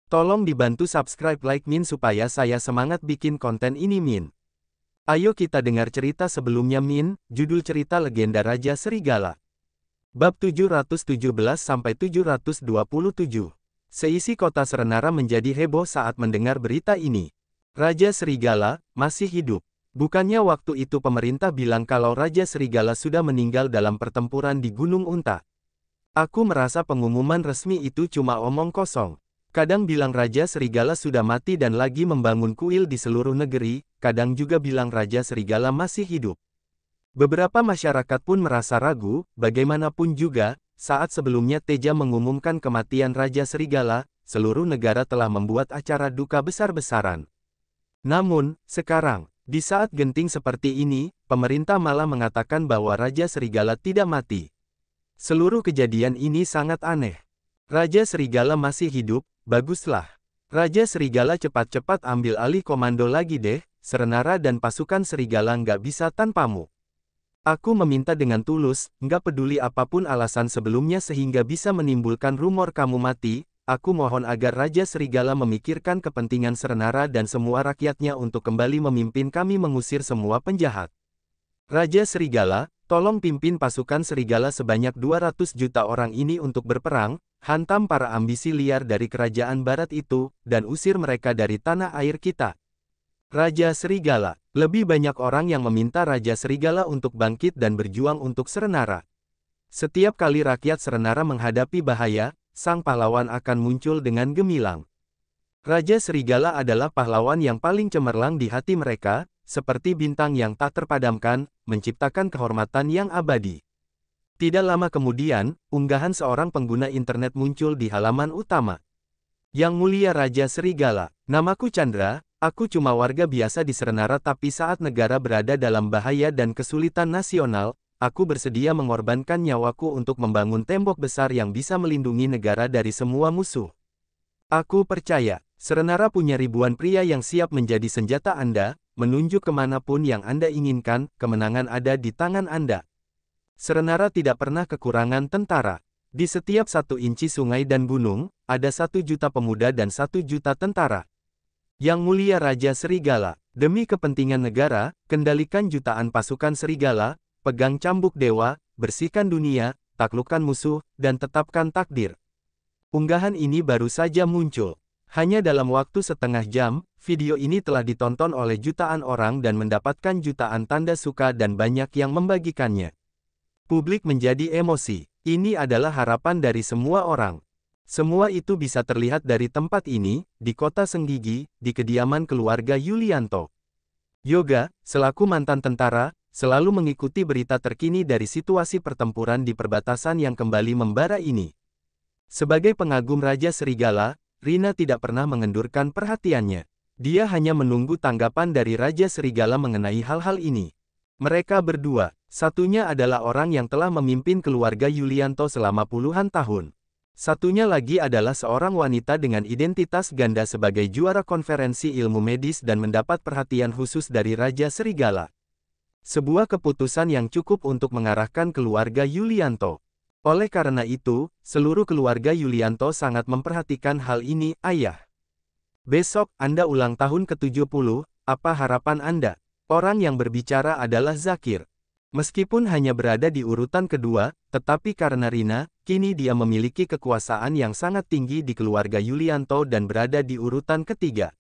Tolong dibantu subscribe like Min supaya saya semangat bikin konten ini Min. Ayo kita dengar cerita sebelumnya Min, judul cerita Legenda Raja Serigala. Bab 717-727. Seisi kota Serenara menjadi heboh saat mendengar berita ini. Raja Serigala masih hidup. Bukannya waktu itu pemerintah bilang kalau Raja Serigala sudah meninggal dalam pertempuran di Gunung Unta. Aku merasa pengumuman resmi itu cuma omong kosong. Kadang bilang Raja Serigala sudah mati dan lagi membangun kuil di seluruh negeri, kadang juga bilang Raja Serigala masih hidup. Beberapa masyarakat pun merasa ragu, bagaimanapun juga, saat sebelumnya Teja mengumumkan kematian Raja Serigala, seluruh negara telah membuat acara duka besar-besaran. Namun, sekarang, di saat genting seperti ini, pemerintah malah mengatakan bahwa Raja Serigala tidak mati. Seluruh kejadian ini sangat aneh. Raja Serigala masih hidup, baguslah. Raja Serigala cepat-cepat ambil alih komando lagi deh, Serenara dan pasukan Serigala nggak bisa tanpamu. Aku meminta dengan tulus, nggak peduli apapun alasan sebelumnya sehingga bisa menimbulkan rumor kamu mati, aku mohon agar Raja Serigala memikirkan kepentingan Serenara dan semua rakyatnya untuk kembali memimpin kami mengusir semua penjahat. Raja Serigala, tolong pimpin pasukan Serigala sebanyak 200 juta orang ini untuk berperang, hantam para ambisi liar dari kerajaan barat itu, dan usir mereka dari tanah air kita. Raja Serigala, lebih banyak orang yang meminta Raja Serigala untuk bangkit dan berjuang untuk Serenara. Setiap kali rakyat Serenara menghadapi bahaya, sang pahlawan akan muncul dengan gemilang. Raja Serigala adalah pahlawan yang paling cemerlang di hati mereka, seperti bintang yang tak terpadamkan, menciptakan kehormatan yang abadi. Tidak lama kemudian, unggahan seorang pengguna internet muncul di halaman utama. Yang Mulia Raja Serigala, namaku Chandra, aku cuma warga biasa di Serenara tapi saat negara berada dalam bahaya dan kesulitan nasional, aku bersedia mengorbankan nyawaku untuk membangun tembok besar yang bisa melindungi negara dari semua musuh. Aku percaya, Serenara punya ribuan pria yang siap menjadi senjata Anda, menunjuk kemanapun yang Anda inginkan, kemenangan ada di tangan Anda. Serenara tidak pernah kekurangan tentara. Di setiap 1 inci sungai dan gunung, ada 1 juta pemuda dan 1 juta tentara. Yang Mulia Raja Serigala, demi kepentingan negara, kendalikan jutaan pasukan Serigala, pegang cambuk dewa, bersihkan dunia, taklukkan musuh, dan tetapkan takdir. Unggahan ini baru saja muncul. Hanya dalam waktu setengah jam, video ini telah ditonton oleh jutaan orang dan mendapatkan jutaan tanda suka dan banyak yang membagikannya. Publik menjadi emosi. Ini adalah harapan dari semua orang. Semua itu bisa terlihat dari tempat ini, di kota Senggigi, di kediaman keluarga Yulianto. Yoga, selaku mantan tentara, selalu mengikuti berita terkini dari situasi pertempuran di perbatasan yang kembali membara ini. Sebagai pengagum Raja Serigala, Rina tidak pernah mengendurkan perhatiannya. Dia hanya menunggu tanggapan dari Raja Serigala mengenai hal-hal ini. Mereka berdua, satunya adalah orang yang telah memimpin keluarga Yulianto selama puluhan tahun. Satunya lagi adalah seorang wanita dengan identitas ganda sebagai juara konferensi ilmu medis dan mendapat perhatian khusus dari Raja Serigala. Sebuah keputusan yang cukup untuk mengarahkan keluarga Yulianto. Oleh karena itu, seluruh keluarga Yulianto sangat memperhatikan hal ini, Ayah. Besok, Anda ulang tahun ke-70, apa harapan Anda? Orang yang berbicara adalah Zakir. Meskipun hanya berada di urutan kedua, tetapi karena Rina, kini dia memiliki kekuasaan yang sangat tinggi di keluarga Yulianto dan berada di urutan ketiga.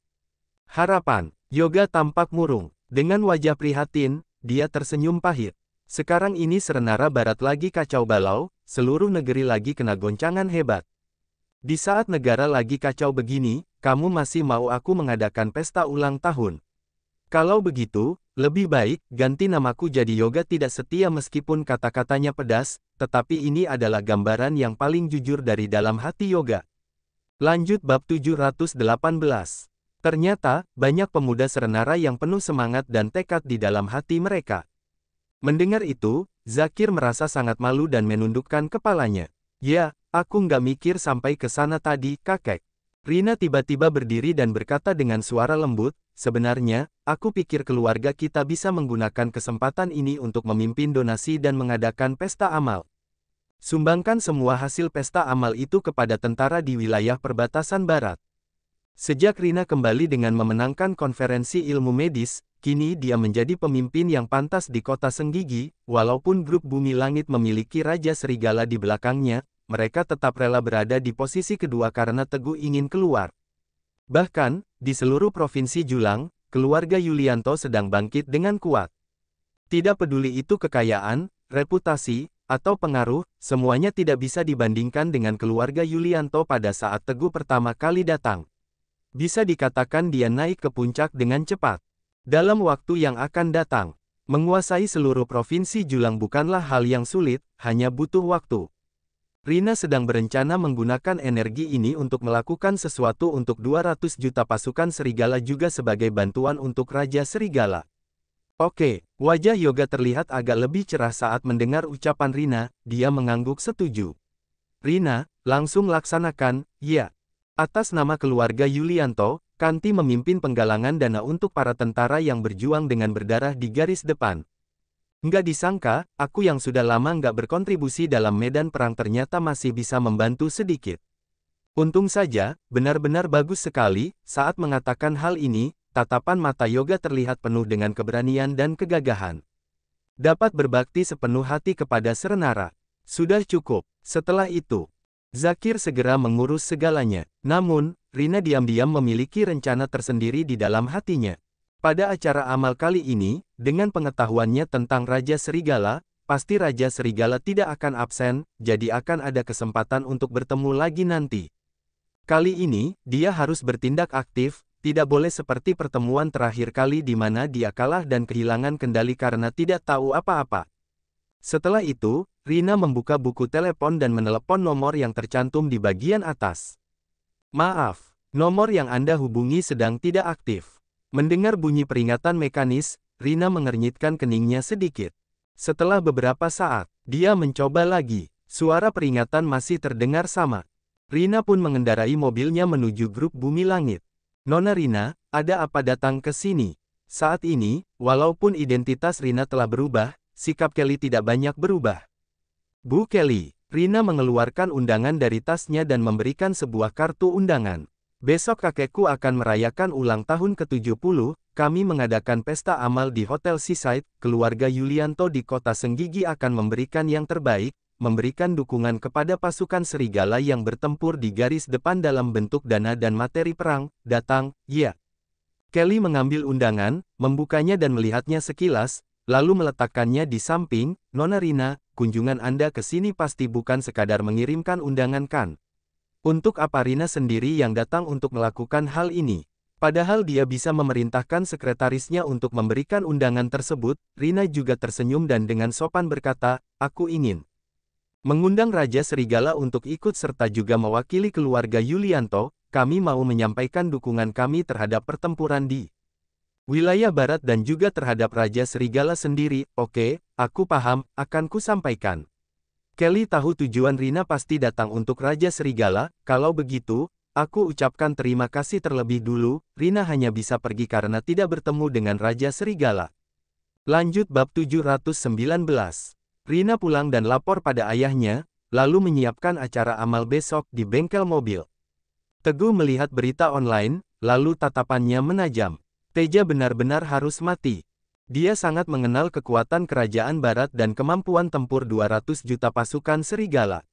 Harapan, Yoga tampak murung. Dengan wajah prihatin, dia tersenyum pahit. Sekarang ini Serenara Barat lagi kacau balau, seluruh negeri lagi kena goncangan hebat. Di saat negara lagi kacau begini, kamu masih mau aku mengadakan pesta ulang tahun? Kalau begitu, lebih baik ganti namaku jadi Yoga Tidak Setia meskipun kata-katanya pedas, tetapi ini adalah gambaran yang paling jujur dari dalam hati Yoga. Lanjut bab 718. Ternyata, banyak pemuda Serenara yang penuh semangat dan tekad di dalam hati mereka. Mendengar itu, Zakir merasa sangat malu dan menundukkan kepalanya. Ya, aku nggak mikir sampai ke sana tadi, kakek. Rina tiba-tiba berdiri dan berkata dengan suara lembut, sebenarnya, aku pikir keluarga kita bisa menggunakan kesempatan ini untuk memimpin donasi dan mengadakan pesta amal. Sumbangkan semua hasil pesta amal itu kepada tentara di wilayah perbatasan barat. Sejak Rina kembali dengan memenangkan konferensi ilmu medis, kini dia menjadi pemimpin yang pantas di kota Senggigi. Walaupun grup Bumi Langit memiliki Raja Serigala di belakangnya, mereka tetap rela berada di posisi kedua karena teguh ingin keluar. Bahkan, di seluruh provinsi Julang, keluarga Yulianto sedang bangkit dengan kuat. Tidak peduli itu kekayaan, reputasi, atau pengaruh, semuanya tidak bisa dibandingkan dengan keluarga Yulianto pada saat Teguh pertama kali datang. Bisa dikatakan dia naik ke puncak dengan cepat. Dalam waktu yang akan datang, menguasai seluruh provinsi Julang bukanlah hal yang sulit, hanya butuh waktu. Rina sedang berencana menggunakan energi ini untuk melakukan sesuatu untuk 200 juta pasukan serigala juga sebagai bantuan untuk Raja Serigala. Oke, wajah Yoga terlihat agak lebih cerah saat mendengar ucapan Rina, dia mengangguk setuju. Rina, langsung laksanakan, ya. Atas nama keluarga Yulianto, Kanti memimpin penggalangan dana untuk para tentara yang berjuang dengan berdarah di garis depan. Nggak disangka, aku yang sudah lama nggak berkontribusi dalam medan perang ternyata masih bisa membantu sedikit. Untung saja, benar-benar bagus sekali. Saat mengatakan hal ini, tatapan mata Yoga terlihat penuh dengan keberanian dan kegagahan. Dapat berbakti sepenuh hati kepada Serenara. Sudah cukup. Setelah itu, Zakir segera mengurus segalanya. Namun, Rina diam-diam memiliki rencana tersendiri di dalam hatinya. Pada acara amal kali ini, dengan pengetahuannya tentang Raja Serigala, pasti Raja Serigala tidak akan absen, jadi akan ada kesempatan untuk bertemu lagi nanti. Kali ini, dia harus bertindak aktif, tidak boleh seperti pertemuan terakhir kali di mana dia kalah dan kehilangan kendali karena tidak tahu apa-apa. Setelah itu, Rina membuka buku telepon dan menelepon nomor yang tercantum di bagian atas. Maaf, nomor yang Anda hubungi sedang tidak aktif. Mendengar bunyi peringatan mekanis, Rina mengernyitkan keningnya sedikit. Setelah beberapa saat, dia mencoba lagi. Suara peringatan masih terdengar sama. Rina pun mengendarai mobilnya menuju grup Bumi Langit. Nona Rina, ada apa datang ke sini? Saat ini, walaupun identitas Rina telah berubah, sikap Kelly tidak banyak berubah. Bu Kelly, Rina mengeluarkan undangan dari tasnya dan memberikan sebuah kartu undangan. Besok kakekku akan merayakan ulang tahun ke-70, kami mengadakan pesta amal di Hotel Seaside, keluarga Yulianto di kota Senggigi akan memberikan yang terbaik, memberikan dukungan kepada pasukan serigala yang bertempur di garis depan dalam bentuk dana dan materi perang, datang, ya. Kelly mengambil undangan, membukanya dan melihatnya sekilas, lalu meletakkannya di samping. Nona Rina, kunjungan Anda ke sini pasti bukan sekadar mengirimkan undangan kan? Untuk apa Rina sendiri yang datang untuk melakukan hal ini? Padahal dia bisa memerintahkan sekretarisnya untuk memberikan undangan tersebut. Rina juga tersenyum dan dengan sopan berkata, aku ingin mengundang Raja Serigala untuk ikut serta juga mewakili keluarga Yulianto. Kami mau menyampaikan dukungan kami terhadap pertempuran di wilayah barat dan juga terhadap Raja Serigala sendiri. Oke, aku paham, akan kusampaikan. Kelly tahu tujuan Rina pasti datang untuk Raja Serigala. Kalau begitu, aku ucapkan terima kasih terlebih dulu. Rina hanya bisa pergi karena tidak bertemu dengan Raja Serigala. Lanjut bab 719. Rina pulang dan lapor pada ayahnya, lalu menyiapkan acara amal besok di bengkel mobil. Teguh melihat berita online, lalu tatapannya menajam. Teja benar-benar harus mati. Dia sangat mengenal kekuatan kerajaan barat dan kemampuan tempur 200 juta pasukan serigala.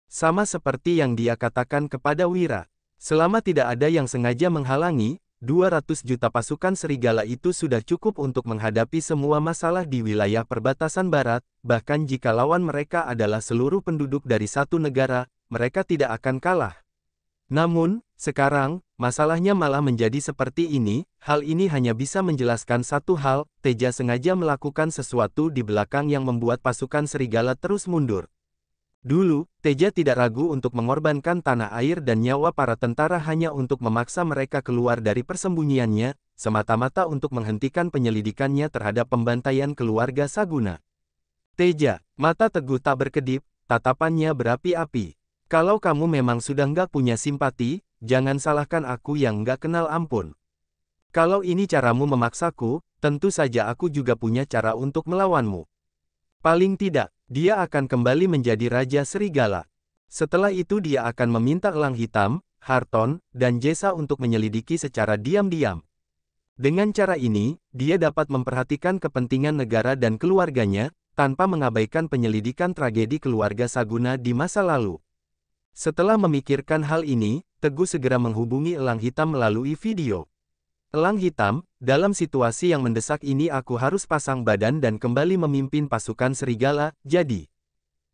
Sama seperti yang dia katakan kepada Wira. Selama tidak ada yang sengaja menghalangi, 200 juta pasukan serigala itu sudah cukup untuk menghadapi semua masalah di wilayah perbatasan barat, bahkan jika lawan mereka adalah seluruh penduduk dari satu negara, mereka tidak akan kalah. Namun, sekarang, masalahnya malah menjadi seperti ini. Hal ini hanya bisa menjelaskan satu hal, Teja sengaja melakukan sesuatu di belakang yang membuat pasukan serigala terus mundur. Dulu, Teja tidak ragu untuk mengorbankan tanah air dan nyawa para tentara hanya untuk memaksa mereka keluar dari persembunyiannya, semata-mata untuk menghentikan penyelidikannya terhadap pembantaian keluarga Saguna. Teja, mata Teguh tak berkedip, tatapannya berapi-api. Kalau kamu memang sudah nggak punya simpati, jangan salahkan aku yang nggak kenal ampun. Kalau ini caramu memaksaku, tentu saja aku juga punya cara untuk melawanmu. Paling tidak, dia akan kembali menjadi Raja Serigala. Setelah itu dia akan meminta elang hitam, Harton, dan Jessa untuk menyelidiki secara diam-diam. Dengan cara ini, dia dapat memperhatikan kepentingan negara dan keluarganya, tanpa mengabaikan penyelidikan tragedi keluarga Saguna di masa lalu. Setelah memikirkan hal ini, Teguh segera menghubungi Elang Hitam melalui video. Elang Hitam, dalam situasi yang mendesak ini aku harus pasang badan dan kembali memimpin pasukan serigala, jadi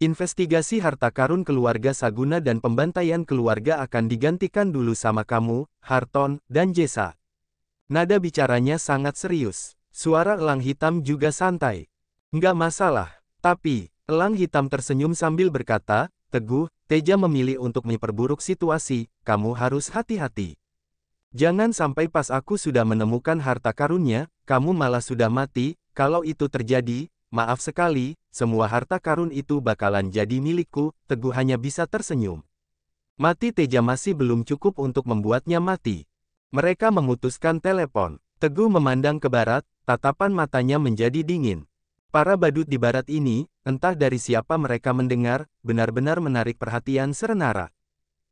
investigasi harta karun keluarga Saguna dan pembantaian keluarga akan digantikan dulu sama kamu, Harton, dan Jessa. Nada bicaranya sangat serius. Suara Elang Hitam juga santai. Nggak masalah. Tapi, Elang Hitam tersenyum sambil berkata, Teguh, Teja memilih untuk memperburuk situasi, kamu harus hati-hati. Jangan sampai pas aku sudah menemukan harta karunnya, kamu malah sudah mati. Kalau itu terjadi, maaf sekali, semua harta karun itu bakalan jadi milikku. Teguh hanya bisa tersenyum. Mati Teja masih belum cukup untuk membuatnya mati. Mereka memutuskan telepon. Teguh memandang ke barat, tatapan matanya menjadi dingin. Para badut di barat ini, entah dari siapa mereka mendengar, benar-benar menarik perhatian Serenara.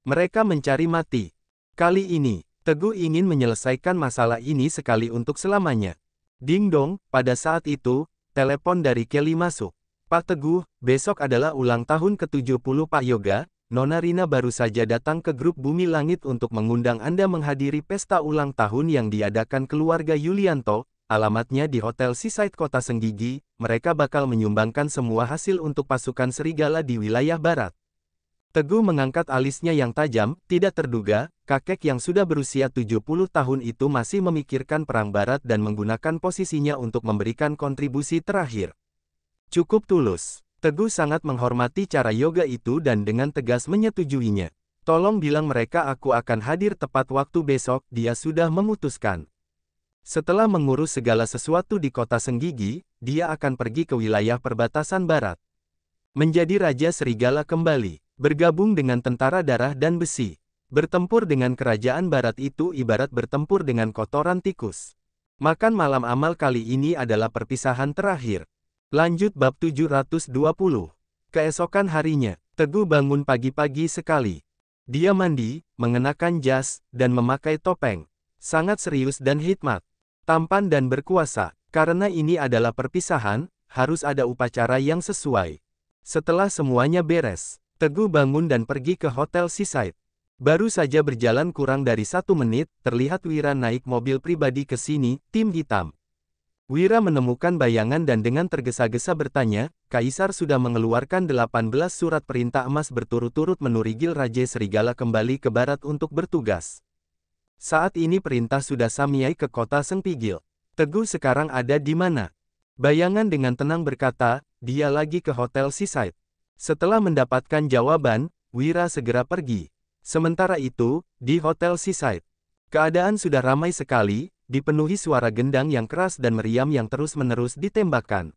Mereka mencari mati. Kali ini, Teguh ingin menyelesaikan masalah ini sekali untuk selamanya. Ding dong, pada saat itu, telepon dari Kelly masuk. Pak Teguh, besok adalah ulang tahun ke-70 Pak Yoga. Nona Rina baru saja datang ke grup Bumi Langit untuk mengundang Anda menghadiri pesta ulang tahun yang diadakan keluarga Yulianto. Alamatnya di Hotel Seaside Kota Senggigi. Mereka bakal menyumbangkan semua hasil untuk pasukan serigala di wilayah barat. Teguh mengangkat alisnya yang tajam, tidak terduga, kakek yang sudah berusia 70 tahun itu masih memikirkan perang barat dan menggunakan posisinya untuk memberikan kontribusi terakhir. Cukup tulus. Teguh sangat menghormati cara yoga itu dan dengan tegas menyetujuinya. Tolong bilang mereka aku akan hadir tepat waktu besok, dia sudah memutuskan. Setelah mengurus segala sesuatu di kota Senggigi, dia akan pergi ke wilayah perbatasan barat. Menjadi Raja Serigala kembali. Bergabung dengan tentara darah dan besi. Bertempur dengan kerajaan barat itu ibarat bertempur dengan kotoran tikus. Makan malam amal kali ini adalah perpisahan terakhir. Lanjut bab 720. Keesokan harinya, Teguh bangun pagi-pagi sekali. Dia mandi, mengenakan jas, dan memakai topeng. Sangat serius dan hikmat. Tampan dan berkuasa. Karena ini adalah perpisahan, harus ada upacara yang sesuai. Setelah semuanya beres, Teguh bangun dan pergi ke Hotel Seaside. Baru saja berjalan kurang dari 1 menit, terlihat Wira naik mobil pribadi ke sini, tim hitam. Wira menemukan bayangan dan dengan tergesa-gesa bertanya, Kaisar sudah mengeluarkan 18 surat perintah emas berturut-turut menurigil Raja Serigala kembali ke barat untuk bertugas. Saat ini perintah sudah sampai ke kota Sengpigil. Teguh sekarang ada di mana? Bayangan dengan tenang berkata, dia lagi ke Hotel Seaside. Setelah mendapatkan jawaban, Wira segera pergi. Sementara itu, di Hotel Seaside, keadaan sudah ramai sekali, dipenuhi suara gendang yang keras dan meriam yang terus-menerus ditembakkan.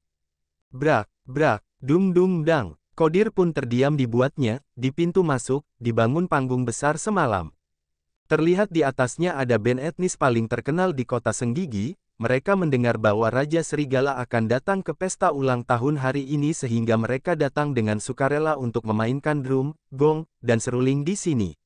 Brak, brak, dung dung dang. Kodir pun terdiam dibuatnya, di pintu masuk, dibangun panggung besar semalam. Terlihat di atasnya ada band etnis paling terkenal di kota Senggigi. Mereka mendengar bahwa Raja Serigala akan datang ke pesta ulang tahun hari ini sehingga mereka datang dengan sukarela untuk memainkan drum, gong, dan seruling di sini.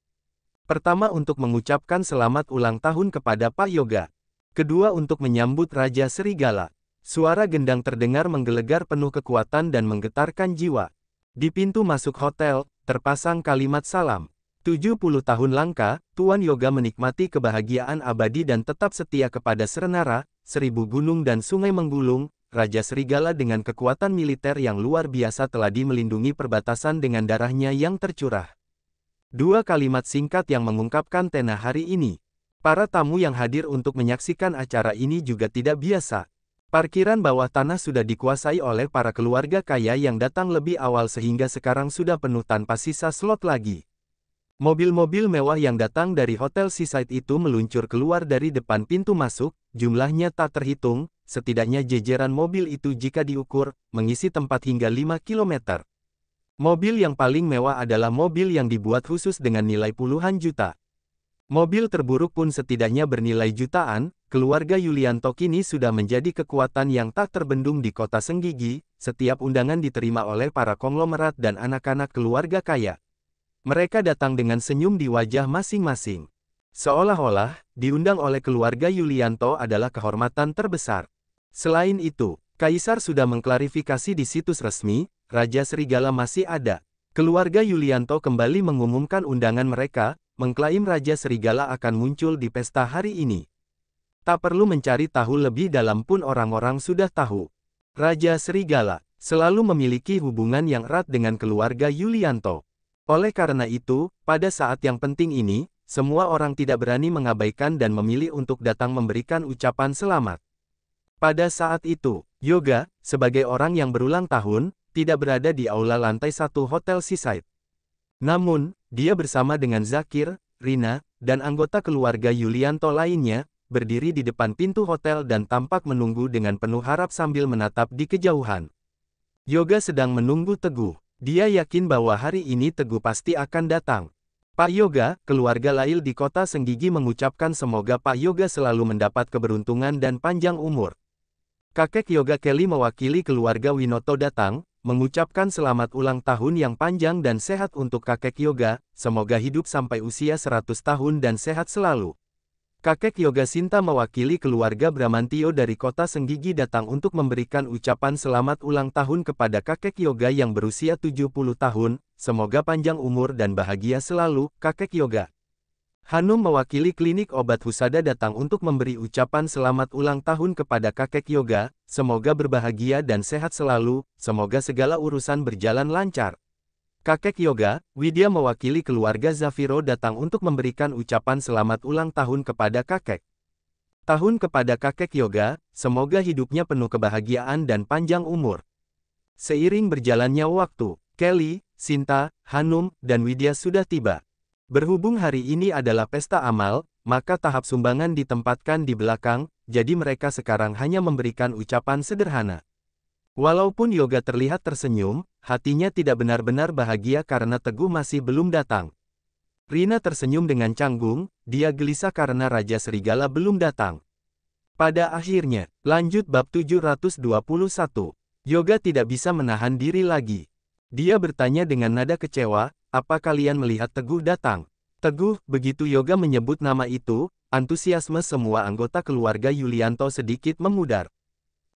Pertama untuk mengucapkan selamat ulang tahun kepada Pak Yoga. Kedua untuk menyambut Raja Serigala. Suara gendang terdengar menggelegar penuh kekuatan dan menggetarkan jiwa. Di pintu masuk hotel, terpasang kalimat salam. 70 tahun langka, Tuan Yoga menikmati kebahagiaan abadi dan tetap setia kepada Serenara. 1000 gunung dan sungai menggulung, Raja Serigala dengan kekuatan militer yang luar biasa telah melindungi perbatasan dengan darahnya yang tercurah. Dua kalimat singkat yang mengungkapkan tenah hari ini. Para tamu yang hadir untuk menyaksikan acara ini juga tidak biasa. Parkiran bawah tanah sudah dikuasai oleh para keluarga kaya yang datang lebih awal sehingga sekarang sudah penuh tanpa sisa slot lagi. Mobil-mobil mewah yang datang dari Hotel Seaside itu meluncur keluar dari depan pintu masuk, jumlahnya tak terhitung, setidaknya jejeran mobil itu jika diukur, mengisi tempat hingga 5 km. Mobil yang paling mewah adalah mobil yang dibuat khusus dengan nilai puluhan juta. Mobil terburuk pun setidaknya bernilai jutaan. Keluarga Yulianto kini sudah menjadi kekuatan yang tak terbendung di kota Senggigi. Setiap undangan diterima oleh para konglomerat dan anak-anak keluarga kaya. Mereka datang dengan senyum di wajah masing-masing. Seolah-olah, diundang oleh keluarga Yulianto adalah kehormatan terbesar. Selain itu, Kaisar sudah mengklarifikasi di situs resmi, Raja Serigala masih ada. Keluarga Yulianto kembali mengumumkan undangan mereka, mengklaim Raja Serigala akan muncul di pesta hari ini. Tak perlu mencari tahu lebih dalam pun orang-orang sudah tahu. Raja Serigala selalu memiliki hubungan yang erat dengan keluarga Yulianto. Oleh karena itu, pada saat yang penting ini, semua orang tidak berani mengabaikan dan memilih untuk datang memberikan ucapan selamat. Pada saat itu, Yoga, sebagai orang yang berulang tahun, tidak berada di aula lantai 1 Hotel Seaside. Namun, dia bersama dengan Zakir, Rina, dan anggota keluarga Yulianto lainnya, berdiri di depan pintu hotel dan tampak menunggu dengan penuh harap sambil menatap di kejauhan. Yoga sedang menunggu Teguh. Dia yakin bahwa hari ini Teguh pasti akan datang. Pak Yoga, keluarga Lail di kota Senggigi mengucapkan semoga Pak Yoga selalu mendapat keberuntungan dan panjang umur. Kakek Yoga Kelly mewakili keluarga Winoto datang, mengucapkan selamat ulang tahun yang panjang dan sehat untuk kakek Yoga, semoga hidup sampai usia 100 tahun dan sehat selalu. Kakek Yoga Sinta mewakili keluarga Bramantio dari kota Senggigi datang untuk memberikan ucapan selamat ulang tahun kepada kakek Yoga yang berusia 70 tahun, semoga panjang umur dan bahagia selalu, kakek Yoga. Hanum mewakili klinik obat Husada datang untuk memberi ucapan selamat ulang tahun kepada kakek Yoga, semoga berbahagia dan sehat selalu, semoga segala urusan berjalan lancar. Kakek Yoga, Widya mewakili keluarga Zafiro datang untuk memberikan ucapan selamat ulang tahun kepada kakek. Tahun kepada kakek Yoga, semoga hidupnya penuh kebahagiaan dan panjang umur. Seiring berjalannya waktu, Kelly, Sinta, Hanum, dan Widya sudah tiba. Berhubung hari ini adalah pesta amal, maka tahap sumbangan ditempatkan di belakang, jadi mereka sekarang hanya memberikan ucapan sederhana. Walaupun Yoga terlihat tersenyum, hatinya tidak benar-benar bahagia karena Teguh masih belum datang. Rina tersenyum dengan canggung, dia gelisah karena Raja Serigala belum datang. Pada akhirnya, lanjut bab 721. Yoga tidak bisa menahan diri lagi. Dia bertanya dengan nada kecewa, apa kalian melihat Teguh datang? Teguh, begitu Yoga menyebut nama itu, antusiasme semua anggota keluarga Yulianto sedikit memudar.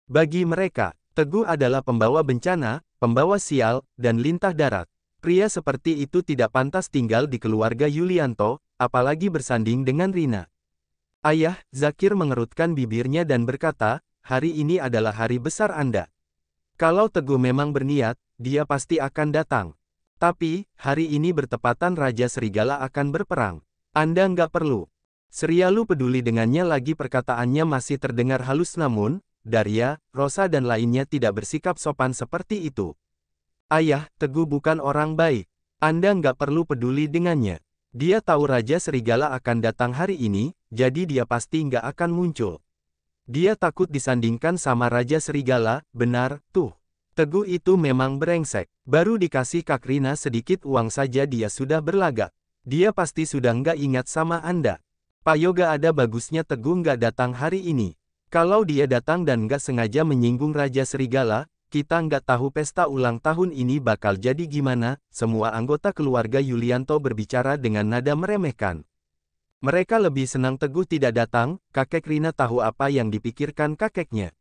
Bagi mereka, Teguh adalah pembawa bencana, pembawa sial, dan lintah darat. Pria seperti itu tidak pantas tinggal di keluarga Yulianto, apalagi bersanding dengan Rina. Ayah, Zakir mengerutkan bibirnya dan berkata, hari ini adalah hari besar Anda. Kalau Teguh memang berniat, dia pasti akan datang. Tapi, hari ini bertepatan Raja Serigala akan berperang. Anda nggak perlu. Serialu peduli dengannya lagi perkataannya masih terdengar halus namun, Daria, Rosa dan lainnya tidak bersikap sopan seperti itu. Ayah, Teguh bukan orang baik. Anda nggak perlu peduli dengannya. Dia tahu Raja Serigala akan datang hari ini, jadi dia pasti nggak akan muncul. Dia takut disandingkan sama Raja Serigala, benar, tuh. Teguh itu memang brengsek. Baru dikasih Kak Rina sedikit uang saja dia sudah berlagak. Dia pasti sudah nggak ingat sama Anda. Pak Yoga ada bagusnya Teguh nggak datang hari ini. Kalau dia datang dan nggak sengaja menyinggung Raja Serigala, kita nggak tahu pesta ulang tahun ini bakal jadi gimana. Semua anggota keluarga Yulianto berbicara dengan nada meremehkan. Mereka lebih senang Teguh tidak datang, kakek Rina tahu apa yang dipikirkan kakeknya.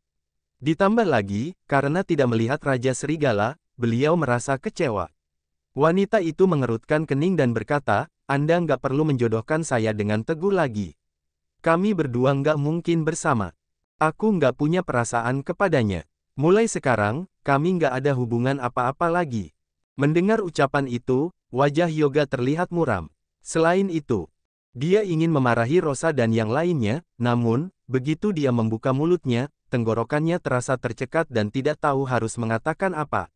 Ditambah lagi, karena tidak melihat Raja Serigala, beliau merasa kecewa. Wanita itu mengerutkan kening dan berkata, Anda nggak perlu menjodohkan saya dengan Teguh lagi. Kami berdua nggak mungkin bersama. Aku nggak punya perasaan kepadanya. Mulai sekarang, kami nggak ada hubungan apa-apa lagi. Mendengar ucapan itu, wajah Yoga terlihat muram. Selain itu, dia ingin memarahi Rosa dan yang lainnya, namun, begitu dia membuka mulutnya, tenggorokannya terasa tercekat dan tidak tahu harus mengatakan apa.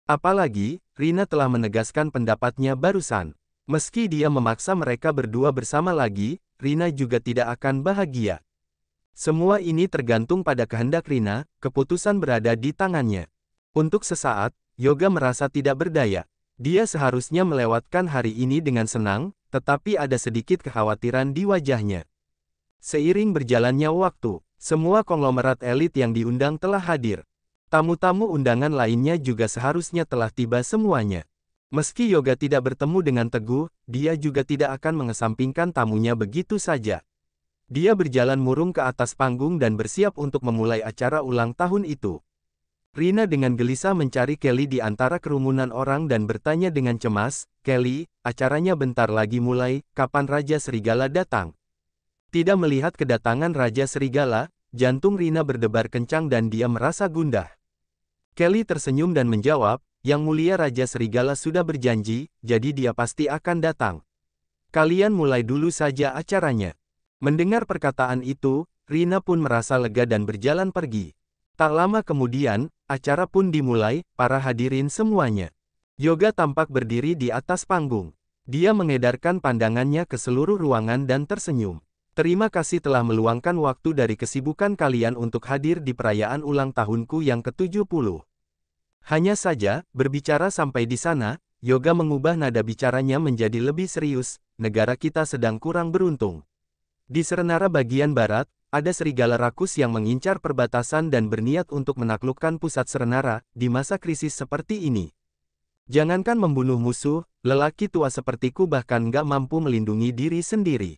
Apalagi, Rina telah menegaskan pendapatnya barusan. Meski dia memaksa mereka berdua bersama lagi, Rina juga tidak akan bahagia. Semua ini tergantung pada kehendak Rina, keputusan berada di tangannya. Untuk sesaat, Yoga merasa tidak berdaya. Dia seharusnya melewatkan hari ini dengan senang, tetapi ada sedikit kekhawatiran di wajahnya. Seiring berjalannya waktu, semua konglomerat elit yang diundang telah hadir. Tamu-tamu undangan lainnya juga seharusnya telah tiba semuanya. Meski Yoga tidak bertemu dengan Teguh, dia juga tidak akan mengesampingkan tamunya begitu saja. Dia berjalan murung ke atas panggung dan bersiap untuk memulai acara ulang tahun itu. Rina dengan gelisah mencari Kelly di antara kerumunan orang dan bertanya dengan cemas, "Kelly, acaranya bentar lagi mulai, kapan Raja Serigala datang?" Tidak melihat kedatangan Raja Serigala, jantung Rina berdebar kencang dan dia merasa gundah. Kelly tersenyum dan menjawab, "Yang mulia Raja Serigala sudah berjanji, jadi dia pasti akan datang. Kalian mulai dulu saja acaranya." Mendengar perkataan itu, Rina pun merasa lega dan berjalan pergi. Tak lama kemudian, acara pun dimulai, para hadirin semuanya. Yoga tampak berdiri di atas panggung. Dia mengedarkan pandangannya ke seluruh ruangan dan tersenyum. "Terima kasih telah meluangkan waktu dari kesibukan kalian untuk hadir di perayaan ulang tahunku yang ke-70. Hanya saja, berbicara sampai di sana, Yoga mengubah nada bicaranya menjadi lebih serius, negara kita sedang kurang beruntung. Di Serenara bagian barat, ada serigala rakus yang mengincar perbatasan dan berniat untuk menaklukkan pusat Serenara, di masa krisis seperti ini. Jangankan membunuh musuh, lelaki tua sepertiku bahkan nggak mampu melindungi diri sendiri.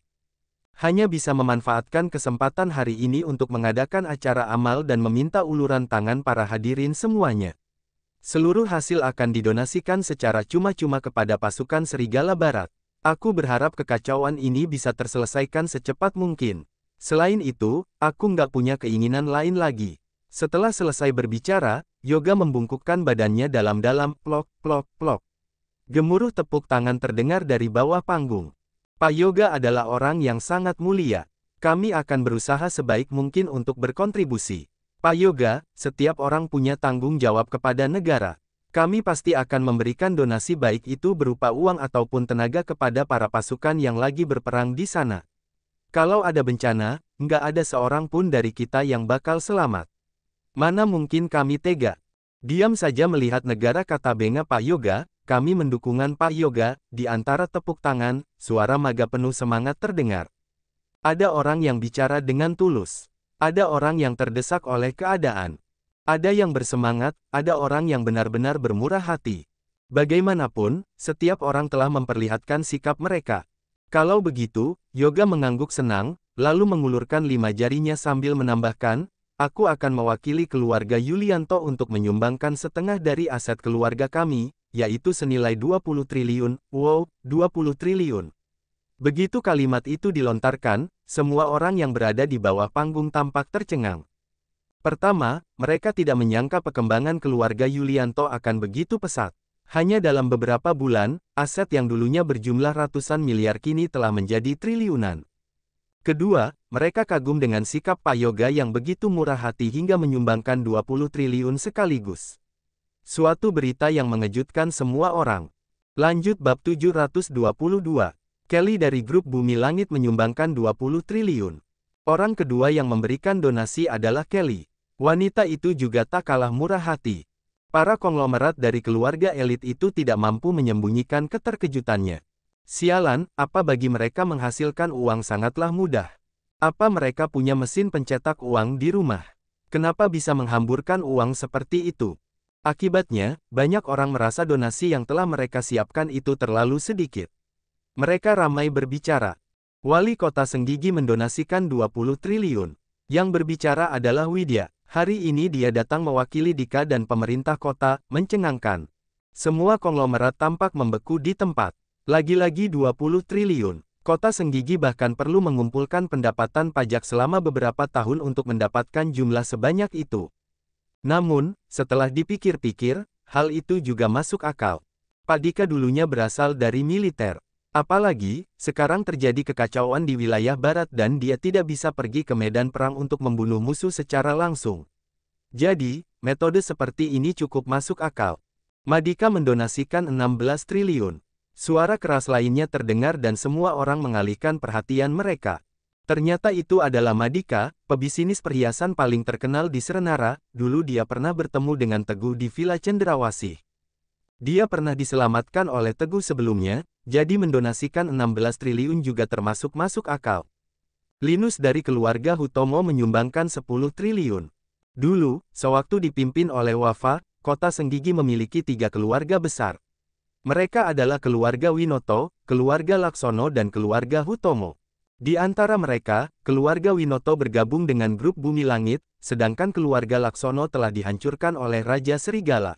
Hanya bisa memanfaatkan kesempatan hari ini untuk mengadakan acara amal dan meminta uluran tangan para hadirin semuanya. Seluruh hasil akan didonasikan secara cuma-cuma kepada pasukan Serigala Barat. Aku berharap kekacauan ini bisa terselesaikan secepat mungkin. Selain itu, aku nggak punya keinginan lain lagi." Setelah selesai berbicara, Yoga membungkukkan badannya dalam-dalam, plok, plok, plok. Gemuruh tepuk tangan terdengar dari bawah panggung. "Pak Yoga adalah orang yang sangat mulia. Kami akan berusaha sebaik mungkin untuk berkontribusi. Pak Yoga, setiap orang punya tanggung jawab kepada negara. Kami pasti akan memberikan donasi baik itu berupa uang ataupun tenaga kepada para pasukan yang lagi berperang di sana. Kalau ada bencana, nggak ada seorang pun dari kita yang bakal selamat. Mana mungkin kami tega. Diam saja melihat negara," kata Benga Pak Yoga. "Kami mendukungan Pak Yoga." Di antara tepuk tangan, suara Maga penuh semangat terdengar. Ada orang yang bicara dengan tulus. Ada orang yang terdesak oleh keadaan. Ada yang bersemangat, ada orang yang benar-benar bermurah hati. Bagaimanapun, setiap orang telah memperlihatkan sikap mereka. Kalau begitu, Yoga mengangguk senang, lalu mengulurkan 5 jarinya sambil menambahkan, "Aku akan mewakili keluarga Yulianto untuk menyumbangkan setengah dari aset keluarga kami, yaitu senilai 20 triliun, wow, 20 triliun. Begitu kalimat itu dilontarkan, semua orang yang berada di bawah panggung tampak tercengang. Pertama, mereka tidak menyangka perkembangan keluarga Yulianto akan begitu pesat. Hanya dalam beberapa bulan, aset yang dulunya berjumlah ratusan miliar kini telah menjadi triliunan. Kedua, mereka kagum dengan sikap Pak Yoga yang begitu murah hati hingga menyumbangkan 20 triliun sekaligus. Suatu berita yang mengejutkan semua orang. Lanjut bab 722. Kelly dari grup Bumi Langit menyumbangkan 20 triliun. Orang kedua yang memberikan donasi adalah Kelly. Wanita itu juga tak kalah murah hati. Para konglomerat dari keluarga elit itu tidak mampu menyembunyikan keterkejutannya. Sialan, apa bagi mereka menghasilkan uang sangatlah mudah. Apa mereka punya mesin pencetak uang di rumah? Kenapa bisa menghamburkan uang seperti itu? Akibatnya, banyak orang merasa donasi yang telah mereka siapkan itu terlalu sedikit. Mereka ramai berbicara. Wali Kota Senggigi mendonasikan 20 triliun. Yang berbicara adalah Widya. Hari ini dia datang mewakili Dika dan pemerintah kota, mencengangkan. Semua konglomerat tampak membeku di tempat. Lagi-lagi 20 triliun. Kota Senggigi bahkan perlu mengumpulkan pendapatan pajak selama beberapa tahun untuk mendapatkan jumlah sebanyak itu. Namun, setelah dipikir-pikir, hal itu juga masuk akal. Pak Dika dulunya berasal dari militer. Apalagi, sekarang terjadi kekacauan di wilayah barat dan dia tidak bisa pergi ke medan perang untuk membunuh musuh secara langsung. Jadi, metode seperti ini cukup masuk akal. Madika mendonasikan 16 triliun. Suara keras lainnya terdengar dan semua orang mengalihkan perhatian mereka. Ternyata itu adalah Madika, pebisnis perhiasan paling terkenal di Serenara. Dulu dia pernah bertemu dengan Teguh di Villa Cendrawasih. Dia pernah diselamatkan oleh Teguh sebelumnya, jadi mendonasikan 16 triliun juga termasuk masuk akal. Linus dari keluarga Hutomo menyumbangkan 10 triliun. Dulu, sewaktu dipimpin oleh Wafa, Kota Senggigi memiliki 3 keluarga besar. Mereka adalah keluarga Winoto, keluarga Laksono dan keluarga Hutomo. Di antara mereka, keluarga Winoto bergabung dengan grup Bumi Langit, sedangkan keluarga Laksono telah dihancurkan oleh Raja Serigala.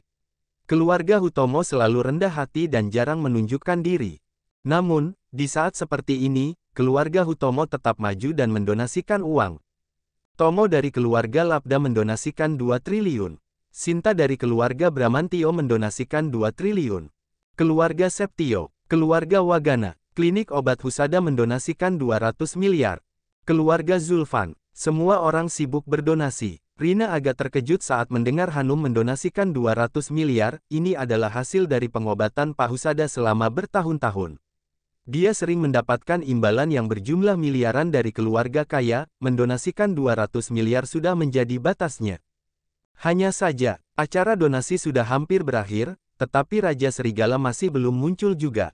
Keluarga Hutomo selalu rendah hati dan jarang menunjukkan diri. Namun, di saat seperti ini, keluarga Hutomo tetap maju dan mendonasikan uang. Tomo dari keluarga Labda mendonasikan 2 triliun. Sinta dari keluarga Bramantio mendonasikan 2 triliun. Keluarga Septio, keluarga Wagana, klinik obat Husada mendonasikan 200 miliar. Keluarga Zulfan, semua orang sibuk berdonasi. Rina agak terkejut saat mendengar Hanum mendonasikan 200 miliar, ini adalah hasil dari pengobatan Pak Husada selama bertahun-tahun. Dia sering mendapatkan imbalan yang berjumlah miliaran dari keluarga kaya, mendonasikan 200 miliar sudah menjadi batasnya. Hanya saja, acara donasi sudah hampir berakhir, tetapi Raja Serigala masih belum muncul juga.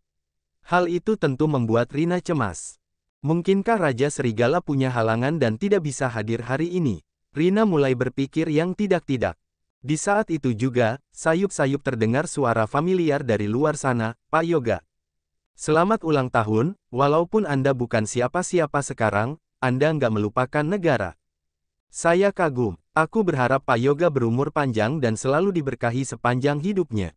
Hal itu tentu membuat Rina cemas. Mungkinkah Raja Serigala punya halangan dan tidak bisa hadir hari ini? Rina mulai berpikir yang tidak-tidak. Di saat itu juga, sayup-sayup terdengar suara familiar dari luar sana, Pak Yoga. Selamat ulang tahun, walaupun Anda bukan siapa-siapa sekarang, Anda nggak melupakan negara. Saya kagum, aku berharap Pak Yoga berumur panjang dan selalu diberkahi sepanjang hidupnya.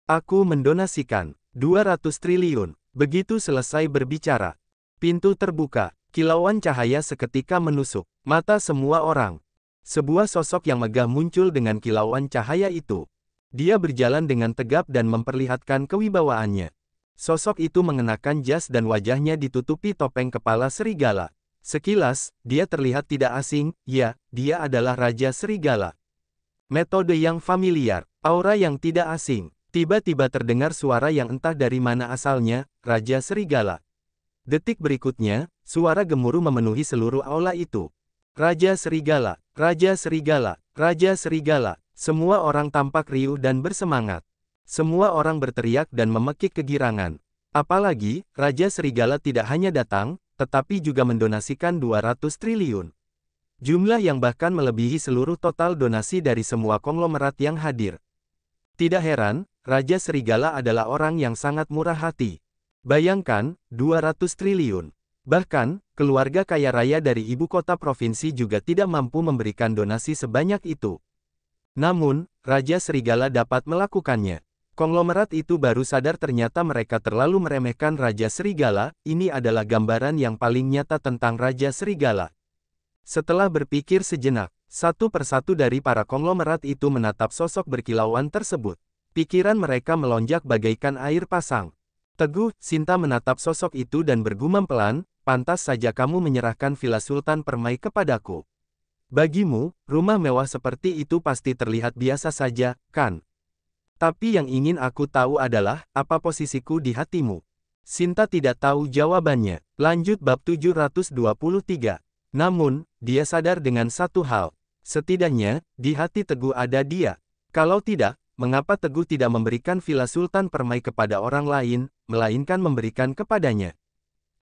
Aku mendonasikan 200 triliun. Begitu selesai berbicara, pintu terbuka, kilauan cahaya seketika menusuk mata semua orang. Sebuah sosok yang megah muncul dengan kilauan cahaya itu. Dia berjalan dengan tegap dan memperlihatkan kewibawaannya. Sosok itu mengenakan jas dan wajahnya ditutupi topeng kepala serigala. Sekilas, dia terlihat tidak asing, ya, dia adalah Raja Serigala. Metode yang familiar, aura yang tidak asing. Tiba-tiba terdengar suara yang entah dari mana asalnya, Raja Serigala. Detik berikutnya, suara gemuruh memenuhi seluruh aula itu. Raja Serigala, Raja Serigala, Raja Serigala. Semua orang tampak riuh dan bersemangat. Semua orang berteriak dan memekik kegirangan. Apalagi, Raja Serigala tidak hanya datang, tetapi juga mendonasikan 200 triliun. Jumlah yang bahkan melebihi seluruh total donasi dari semua konglomerat yang hadir. Tidak heran, Raja Serigala adalah orang yang sangat murah hati. Bayangkan, 200 triliun. Bahkan, keluarga kaya raya dari ibu kota provinsi juga tidak mampu memberikan donasi sebanyak itu. Namun, Raja Serigala dapat melakukannya. Konglomerat itu baru sadar ternyata mereka terlalu meremehkan Raja Serigala, ini adalah gambaran yang paling nyata tentang Raja Serigala. Setelah berpikir sejenak, satu persatu dari para konglomerat itu menatap sosok berkilauan tersebut. Pikiran mereka melonjak bagaikan air pasang. Teguh, Sinta menatap sosok itu dan bergumam pelan, pantas saja kamu menyerahkan Villa Sultan Permai kepadaku. Bagimu, rumah mewah seperti itu pasti terlihat biasa saja, kan? Tapi yang ingin aku tahu adalah, apa posisiku di hatimu? Sinta tidak tahu jawabannya. Lanjut bab 723. Namun, dia sadar dengan satu hal. Setidaknya, di hati Teguh ada dia. Kalau tidak, mengapa Teguh tidak memberikan Villa Sultan Permai kepada orang lain, melainkan memberikan kepadanya?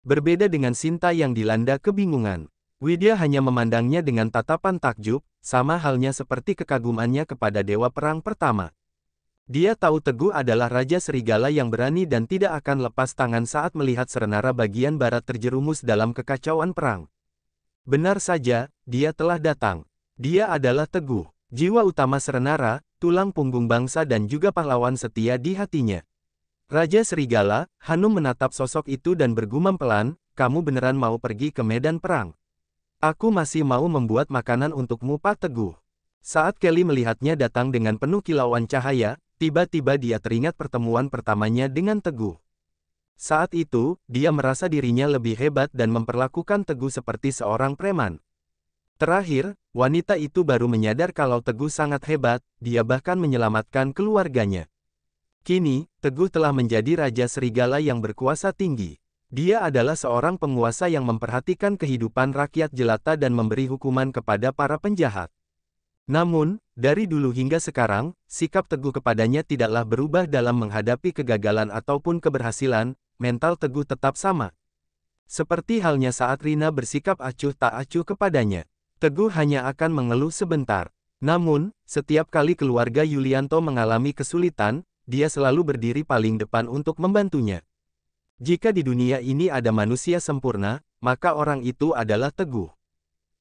Berbeda dengan Sinta yang dilanda kebingungan. Widya hanya memandangnya dengan tatapan takjub, sama halnya seperti kekagumannya kepada Dewa Perang Pertama. Dia tahu Teguh adalah Raja Serigala yang berani dan tidak akan lepas tangan saat melihat Serenara bagian barat terjerumus dalam kekacauan perang. Benar saja, dia telah datang. Dia adalah Teguh, jiwa utama Serenara, tulang punggung bangsa dan juga pahlawan setia di hatinya. Raja Serigala, Hanum menatap sosok itu dan bergumam pelan, kamu beneran mau pergi ke medan perang? Aku masih mau membuat makanan untukmu Pak Teguh. Saat Kelly melihatnya datang dengan penuh kilauan cahaya, tiba-tiba dia teringat pertemuan pertamanya dengan Teguh. Saat itu, dia merasa dirinya lebih hebat dan memperlakukan Teguh seperti seorang preman. Terakhir, wanita itu baru menyadar kalau Teguh sangat hebat, dia bahkan menyelamatkan keluarganya. Kini, Teguh telah menjadi Raja Serigala yang berkuasa tinggi. Dia adalah seorang penguasa yang memperhatikan kehidupan rakyat jelata dan memberi hukuman kepada para penjahat. Namun, dari dulu hingga sekarang, sikap Teguh kepadanya tidaklah berubah dalam menghadapi kegagalan ataupun keberhasilan, mental Teguh tetap sama. Seperti halnya saat Rina bersikap acuh tak acuh kepadanya. Teguh hanya akan mengeluh sebentar. Namun, setiap kali keluarga Yulianto mengalami kesulitan, dia selalu berdiri paling depan untuk membantunya. Jika di dunia ini ada manusia sempurna, maka orang itu adalah Teguh.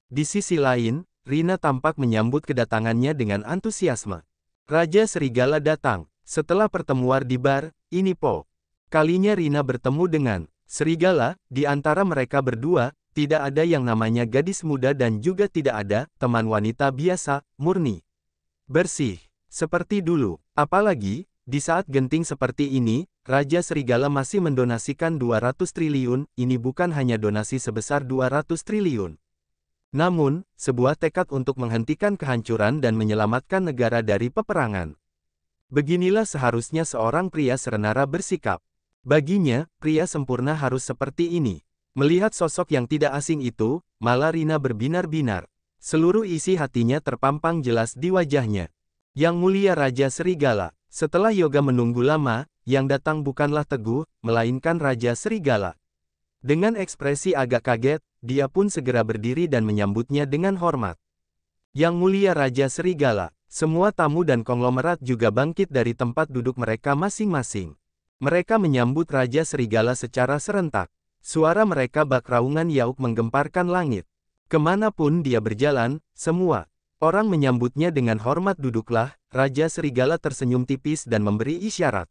Di sisi lain, Rina tampak menyambut kedatangannya dengan antusiasme. Raja Serigala datang. Setelah pertemuan di bar, ini kalinya Rina bertemu dengan Serigala. Di antara mereka berdua, tidak ada yang namanya gadis muda dan juga tidak ada teman wanita biasa, murni. Bersih. Seperti dulu. Apalagi, di saat genting seperti ini, Raja Serigala masih mendonasikan 200 triliun, ini bukan hanya donasi sebesar 200 triliun. Namun, sebuah tekad untuk menghentikan kehancuran dan menyelamatkan negara dari peperangan. Beginilah seharusnya seorang pria serenara bersikap. Baginya, pria sempurna harus seperti ini. Melihat sosok yang tidak asing itu, malah Rina berbinar-binar. Seluruh isi hatinya terpampang jelas di wajahnya. Yang mulia Raja Serigala. Setelah Yoga menunggu lama, yang datang bukanlah Teguh, melainkan Raja Serigala. Dengan ekspresi agak kaget, dia pun segera berdiri dan menyambutnya dengan hormat. Yang mulia Raja Serigala. Semua tamu dan konglomerat juga bangkit dari tempat duduk mereka masing-masing. Mereka menyambut Raja Serigala secara serentak. Suara mereka bak raungan yauk menggemparkan langit. Kemanapun dia berjalan, semua orang menyambutnya dengan hormat. Duduklah, Raja Serigala tersenyum tipis dan memberi isyarat.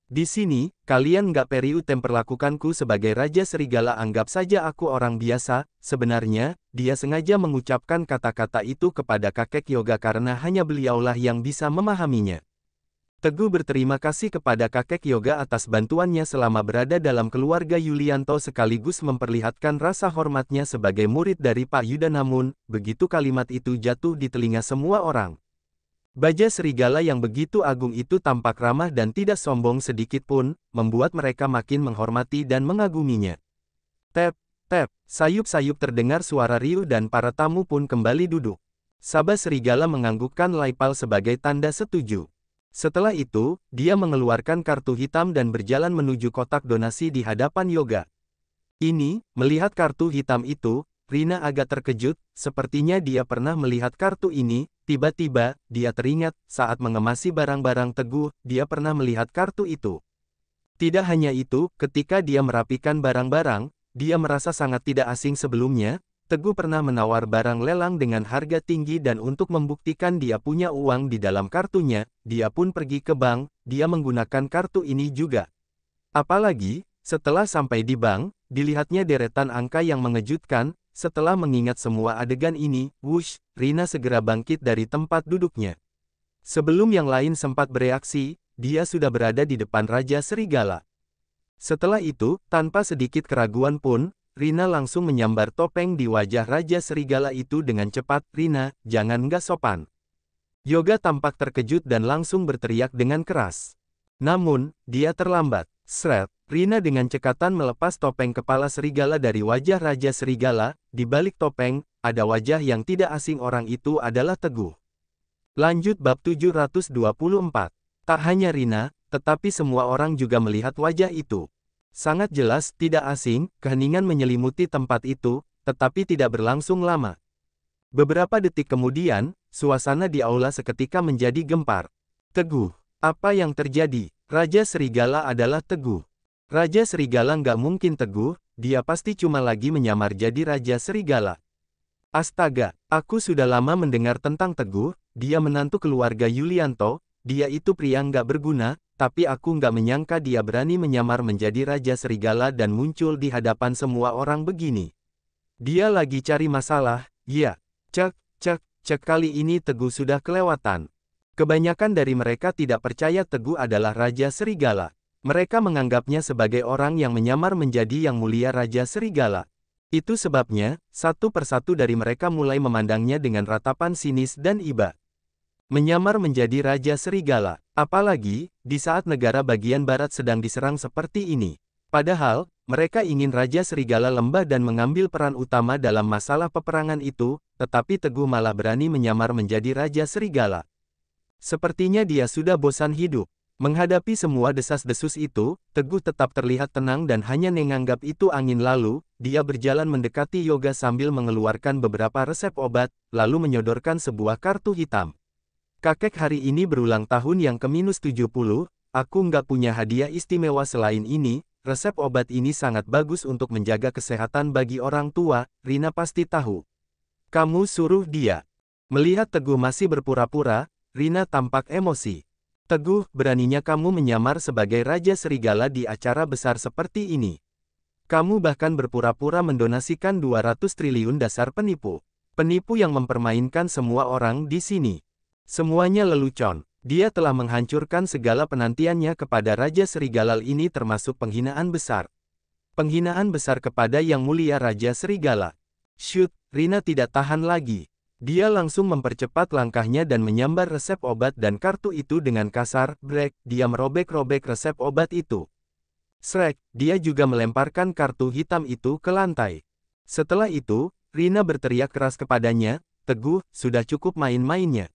Di sini, kalian nggak perlu memperlakukanku sebagai Raja Serigala, anggap saja aku orang biasa. Sebenarnya, dia sengaja mengucapkan kata-kata itu kepada kakek Yoga karena hanya beliaulah yang bisa memahaminya. Teguh berterima kasih kepada kakek Yoga atas bantuannya selama berada dalam keluarga Yulianto sekaligus memperlihatkan rasa hormatnya sebagai murid dari Pak Yuda. Namun, begitu kalimat itu jatuh di telinga semua orang, Baja Serigala yang begitu agung itu tampak ramah dan tidak sombong sedikit pun, membuat mereka makin menghormati dan mengaguminya. Tep, tep, sayup-sayup terdengar suara riuh dan para tamu pun kembali duduk. Sabah Serigala menganggukkan laipal sebagai tanda setuju. Setelah itu, dia mengeluarkan kartu hitam dan berjalan menuju kotak donasi di hadapan Yoga. Melihat kartu hitam itu, Rina agak terkejut, sepertinya dia pernah melihat kartu ini. Tiba-tiba, dia teringat, saat mengemasi barang-barang Teguh, dia pernah melihat kartu itu. Tidak hanya itu, ketika dia merapikan barang-barang, dia merasa sangat tidak asing sebelumnya. Teguh pernah menawar barang lelang dengan harga tinggi dan untuk membuktikan dia punya uang di dalam kartunya, dia pun pergi ke bank, dia menggunakan kartu ini juga. Apalagi, setelah sampai di bank, dilihatnya deretan angka yang mengejutkan. Setelah mengingat semua adegan ini, wush, Rina segera bangkit dari tempat duduknya. Sebelum yang lain sempat bereaksi, dia sudah berada di depan Raja Serigala. Setelah itu, tanpa sedikit keraguan pun, Rina langsung menyambar topeng di wajah Raja Serigala itu dengan cepat. Rina, jangan nggak sopan. Yoga tampak terkejut dan langsung berteriak dengan keras. Namun, dia terlambat. Sret, Rina dengan cekatan melepas topeng kepala serigala dari wajah Raja Serigala. Di balik topeng, ada wajah yang tidak asing, orang itu adalah Teguh. Lanjut bab 724. Tak hanya Rina, tetapi semua orang juga melihat wajah itu. Sangat jelas tidak asing, keheningan menyelimuti tempat itu, tetapi tidak berlangsung lama. Beberapa detik kemudian, suasana di aula seketika menjadi gempar. Teguh, apa yang terjadi? Raja Serigala adalah Teguh. Raja Serigala nggak mungkin Teguh, dia pasti cuma lagi menyamar jadi Raja Serigala. Astaga, aku sudah lama mendengar tentang Teguh, dia menantu keluarga Yulianto, dia itu pria nggak berguna. Tapi aku nggak menyangka dia berani menyamar menjadi Raja Serigala dan muncul di hadapan semua orang begini. Dia lagi cari masalah, ya. Cek, kali ini Teguh sudah kelewatan. Kebanyakan dari mereka tidak percaya Teguh adalah Raja Serigala. Mereka menganggapnya sebagai orang yang menyamar menjadi Yang Mulia Raja Serigala. Itu sebabnya, satu persatu dari mereka mulai memandangnya dengan ratapan sinis dan iba. Menyamar menjadi Raja Serigala, apalagi di saat negara bagian barat sedang diserang seperti ini. Padahal, mereka ingin Raja Serigala lembah dan mengambil peran utama dalam masalah peperangan itu, tetapi Teguh malah berani menyamar menjadi Raja Serigala. Sepertinya dia sudah bosan hidup. Menghadapi semua desas-desus itu, Teguh tetap terlihat tenang dan hanya menganggap itu angin. Lalu, dia berjalan mendekati Yoga sambil mengeluarkan beberapa resep obat, lalu menyodorkan sebuah kartu hitam. Kakek hari ini berulang tahun yang ke-70, aku nggak punya hadiah istimewa selain ini. Resep obat ini sangat bagus untuk menjaga kesehatan bagi orang tua, Rina pasti tahu. Kamu suruh dia. Melihat Teguh masih berpura-pura, Rina tampak emosi. Teguh, beraninya kamu menyamar sebagai Raja Serigala di acara besar seperti ini. Kamu bahkan berpura-pura mendonasikan 200 triliun dasar penipu. Penipu yang mempermainkan semua orang di sini. Semuanya lelucon. Dia telah menghancurkan segala penantiannya kepada Raja Serigala ini termasuk penghinaan besar. Penghinaan besar kepada Yang Mulia Raja Serigala. Shoot, Rina tidak tahan lagi. Dia langsung mempercepat langkahnya dan menyambar resep obat dan kartu itu dengan kasar. Brek, dia merobek-robek resep obat itu. Shrek, dia juga melemparkan kartu hitam itu ke lantai. Setelah itu, Rina berteriak keras kepadanya, Teguh, sudah cukup main-mainnya.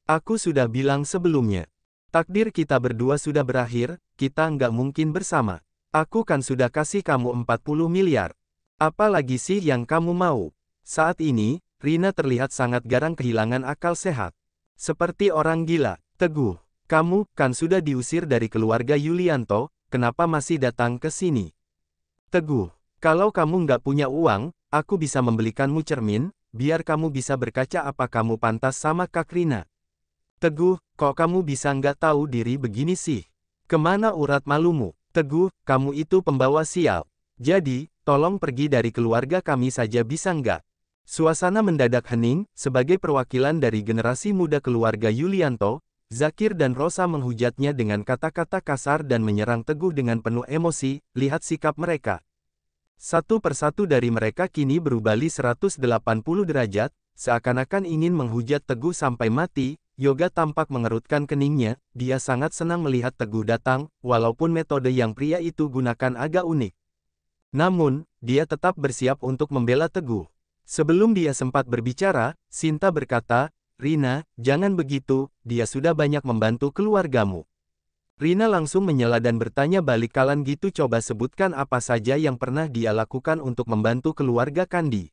Aku sudah bilang sebelumnya. Takdir kita berdua sudah berakhir, kita nggak mungkin bersama. Aku kan sudah kasih kamu 40 miliar. Apa lagi sih yang kamu mau? Saat ini, Rina terlihat sangat garang kehilangan akal sehat. Seperti orang gila. Teguh, kamu kan sudah diusir dari keluarga Yulianto, kenapa masih datang ke sini? Teguh, kalau kamu nggak punya uang, aku bisa membelikanmu cermin, biar kamu bisa berkaca apa kamu pantas sama Kak Rina. Teguh, kok kamu bisa nggak tahu diri begini sih? Kemana urat malumu? Teguh, kamu itu pembawa sial. Jadi, tolong pergi dari keluarga kami saja bisa nggak? Suasana mendadak hening, sebagai perwakilan dari generasi muda keluarga Yulianto, Zakir dan Rosa menghujatnya dengan kata-kata kasar dan menyerang Teguh dengan penuh emosi. Lihat sikap mereka. Satu persatu dari mereka kini berubali 180 derajat, seakan-akan ingin menghujat Teguh sampai mati. Yoga tampak mengerutkan keningnya, dia sangat senang melihat Teguh datang, walaupun metode yang pria itu gunakan agak unik. Namun, dia tetap bersiap untuk membela Teguh. Sebelum dia sempat berbicara, Sinta berkata, Rina, jangan begitu, dia sudah banyak membantu keluargamu. Rina langsung menyela dan bertanya balik kalian gitu coba sebutkan apa saja yang pernah dia lakukan untuk membantu keluarga Kandi.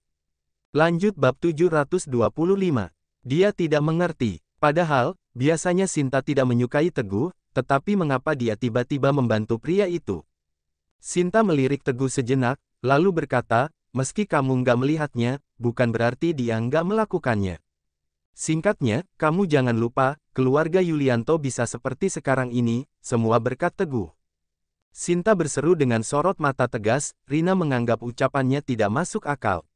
Lanjut bab 725. Dia tidak mengerti. Padahal, biasanya Sinta tidak menyukai Teguh, tetapi mengapa dia tiba-tiba membantu pria itu? Sinta melirik Teguh sejenak, lalu berkata, meski kamu nggak melihatnya, bukan berarti dia nggak melakukannya. Singkatnya, kamu jangan lupa, keluarga Yulianto bisa seperti sekarang ini, semua berkat Teguh. Sinta berseru dengan sorot mata tegas, Rina menganggap ucapannya tidak masuk akal.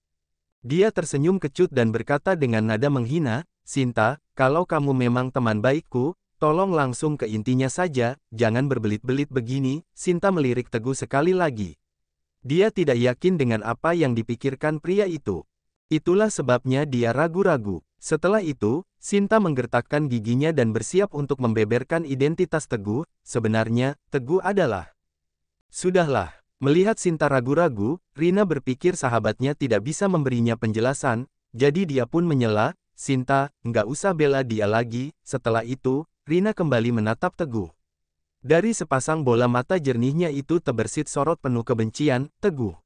Dia tersenyum kecut dan berkata dengan nada menghina, Sinta, kalau kamu memang teman baikku, tolong langsung ke intinya saja, jangan berbelit-belit begini. Sinta melirik Teguh sekali lagi. Dia tidak yakin dengan apa yang dipikirkan pria itu. Itulah sebabnya dia ragu-ragu. Setelah itu, Sinta menggertakkan giginya dan bersiap untuk membeberkan identitas Teguh. Sebenarnya, Teguh adalah... Sudahlah, melihat Sinta ragu-ragu, Rina berpikir sahabatnya tidak bisa memberinya penjelasan, jadi dia pun menyela, Sinta, nggak usah bela dia lagi. Setelah itu, Rina kembali menatap Teguh. Dari sepasang bola mata jernihnya itu terbersit sorot penuh kebencian, Teguh.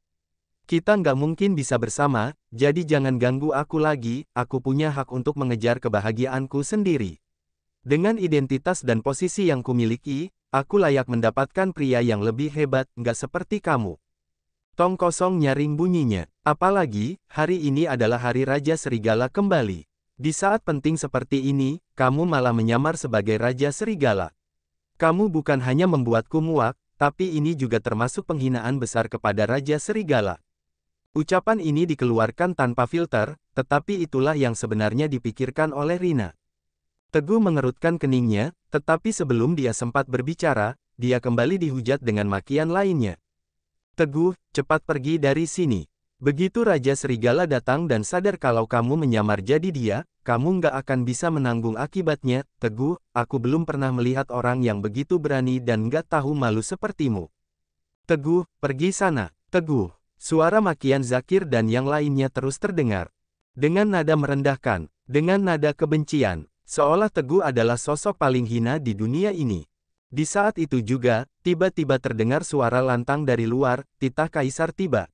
Kita nggak mungkin bisa bersama, jadi jangan ganggu aku lagi, aku punya hak untuk mengejar kebahagiaanku sendiri. Dengan identitas dan posisi yang kumiliki, aku layak mendapatkan pria yang lebih hebat, nggak seperti kamu. Tong kosong nyaring bunyinya. Apalagi, hari ini adalah hari Raja Serigala kembali. Di saat penting seperti ini, kamu malah menyamar sebagai Raja Serigala. Kamu bukan hanya membuatku muak, tapi ini juga termasuk penghinaan besar kepada Raja Serigala. Ucapan ini dikeluarkan tanpa filter, tetapi itulah yang sebenarnya dipikirkan oleh Rina. Teguh mengerutkan keningnya, tetapi sebelum dia sempat berbicara, dia kembali dihujat dengan makian lainnya. Teguh, cepat pergi dari sini. Begitu Raja Serigala datang dan sadar kalau kamu menyamar jadi dia, kamu nggak akan bisa menanggung akibatnya. Teguh, aku belum pernah melihat orang yang begitu berani dan nggak tahu malu sepertimu. Teguh, pergi sana. Teguh, suara makian Zakir dan yang lainnya terus terdengar. Dengan nada merendahkan, dengan nada kebencian, seolah Teguh adalah sosok paling hina di dunia ini. Di saat itu juga, tiba-tiba terdengar suara lantang dari luar, titah kaisar tiba.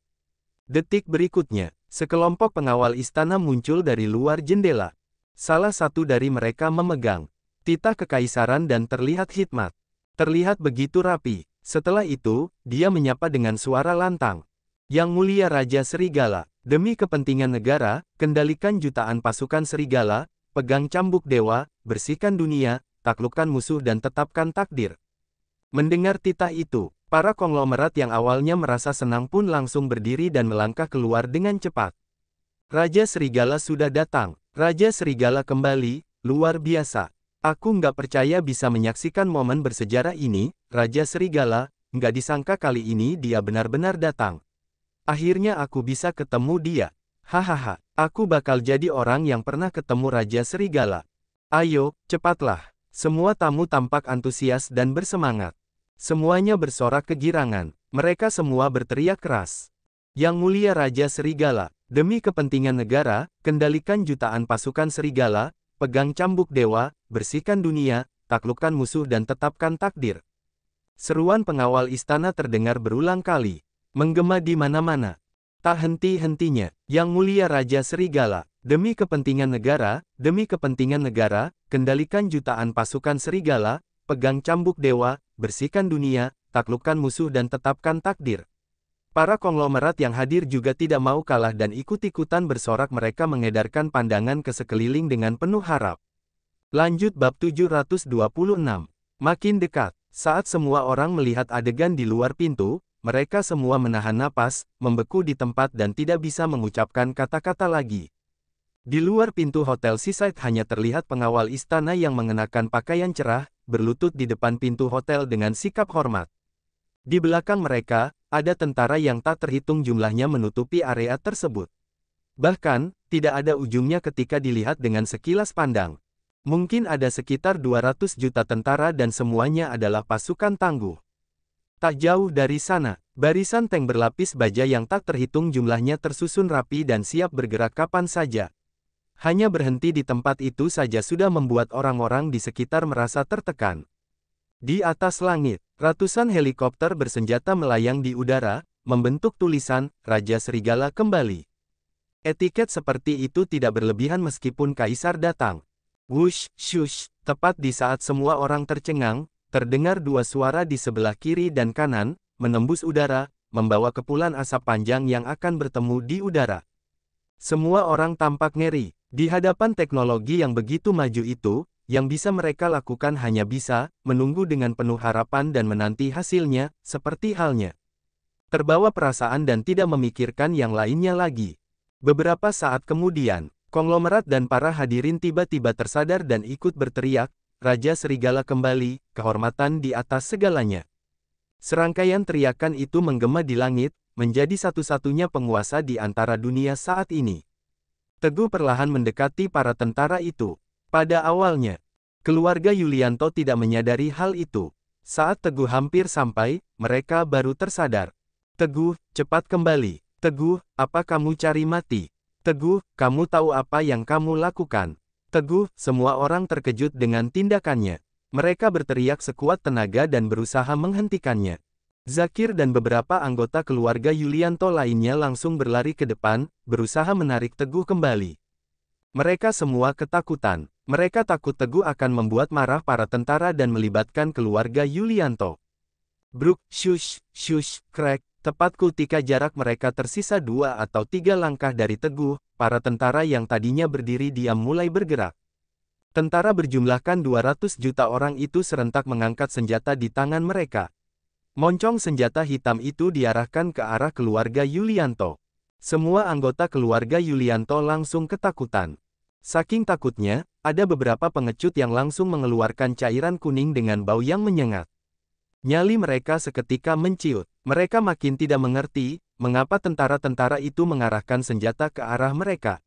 Detik berikutnya, sekelompok pengawal istana muncul dari luar jendela. Salah satu dari mereka memegang titah kekaisaran dan terlihat hikmat. Terlihat begitu rapi. Setelah itu, dia menyapa dengan suara lantang. Yang mulia Raja Serigala, demi kepentingan negara, kendalikan jutaan pasukan serigala, pegang cambuk dewa, bersihkan dunia, taklukkan musuh dan tetapkan takdir. Mendengar titah itu, para konglomerat yang awalnya merasa senang pun langsung berdiri dan melangkah keluar dengan cepat. Raja Serigala sudah datang. Raja Serigala kembali, luar biasa. Aku nggak percaya bisa menyaksikan momen bersejarah ini, Raja Serigala, nggak disangka kali ini dia benar-benar datang. Akhirnya aku bisa ketemu dia. Hahaha, aku bakal jadi orang yang pernah ketemu Raja Serigala. Ayo, cepatlah. Semua tamu tampak antusias dan bersemangat. Semuanya bersorak kegirangan. Mereka semua berteriak keras. Yang mulia Raja Serigala, demi kepentingan negara, kendalikan jutaan pasukan serigala, pegang cambuk dewa, bersihkan dunia, taklukkan musuh dan tetapkan takdir. Seruan pengawal istana terdengar berulang kali. Menggema di mana-mana. Tak henti-hentinya, Yang mulia Raja Serigala, demi kepentingan negara, kendalikan jutaan pasukan serigala, pegang cambuk dewa, bersihkan dunia, taklukkan musuh dan tetapkan takdir. Para konglomerat yang hadir juga tidak mau kalah dan ikut-ikutan bersorak, mereka mengedarkan pandangan ke sekeliling dengan penuh harap. Lanjut bab 726. Makin dekat. Saat semua orang melihat adegan di luar pintu, mereka semua menahan napas, membeku di tempat dan tidak bisa mengucapkan kata-kata lagi. Di luar pintu Hotel Seaside hanya terlihat pengawal istana yang mengenakan pakaian cerah, berlutut di depan pintu hotel dengan sikap hormat. Di belakang mereka, ada tentara yang tak terhitung jumlahnya menutupi area tersebut. Bahkan, tidak ada ujungnya ketika dilihat dengan sekilas pandang. Mungkin ada sekitar 200 juta tentara dan semuanya adalah pasukan tangguh. Tak jauh dari sana, barisan tank berlapis baja yang tak terhitung jumlahnya tersusun rapi dan siap bergerak kapan saja. Hanya berhenti di tempat itu saja sudah membuat orang-orang di sekitar merasa tertekan. Di atas langit, ratusan helikopter bersenjata melayang di udara, membentuk tulisan, Raja Serigala kembali. Etiket seperti itu tidak berlebihan meskipun kaisar datang. Wush, shush, tepat di saat semua orang tercengang, terdengar dua suara di sebelah kiri dan kanan, menembus udara, membawa kepulan asap panjang yang akan bertemu di udara. Semua orang tampak ngeri, di hadapan teknologi yang begitu maju itu. Yang bisa mereka lakukan hanya bisa menunggu dengan penuh harapan dan menanti hasilnya, seperti halnya terbawa perasaan dan tidak memikirkan yang lainnya lagi. Beberapa saat kemudian, konglomerat dan para hadirin tiba-tiba tersadar dan ikut berteriak, Raja Serigala kembali, kehormatan di atas segalanya. Serangkaian teriakan itu menggema di langit, menjadi satu-satunya penguasa di antara dunia saat ini. Teguh perlahan mendekati para tentara itu. Pada awalnya, keluarga Yulianto tidak menyadari hal itu. Saat Teguh hampir sampai, mereka baru tersadar. Teguh, cepat kembali. Teguh, apa kamu cari mati? Teguh, kamu tahu apa yang kamu lakukan? Teguh, semua orang terkejut dengan tindakannya. Mereka berteriak sekuat tenaga dan berusaha menghentikannya. Zakir dan beberapa anggota keluarga Yulianto lainnya langsung berlari ke depan, berusaha menarik Teguh kembali. Mereka semua ketakutan. Mereka takut Teguh akan membuat marah para tentara dan melibatkan keluarga Yulianto. Bruk, shush, shush, crack. Tepat ketika jarak mereka tersisa 2 atau 3 langkah dari Teguh, para tentara yang tadinya berdiri diam mulai bergerak. Tentara berjumlahkan 200 juta orang itu serentak mengangkat senjata di tangan mereka. Moncong senjata hitam itu diarahkan ke arah keluarga Yulianto. Semua anggota keluarga Yulianto langsung ketakutan. Saking takutnya, ada beberapa pengecut yang langsung mengeluarkan cairan kuning dengan bau yang menyengat. Nyali mereka seketika menciut. Mereka makin tidak mengerti, mengapa tentara-tentara itu mengarahkan senjata ke arah mereka.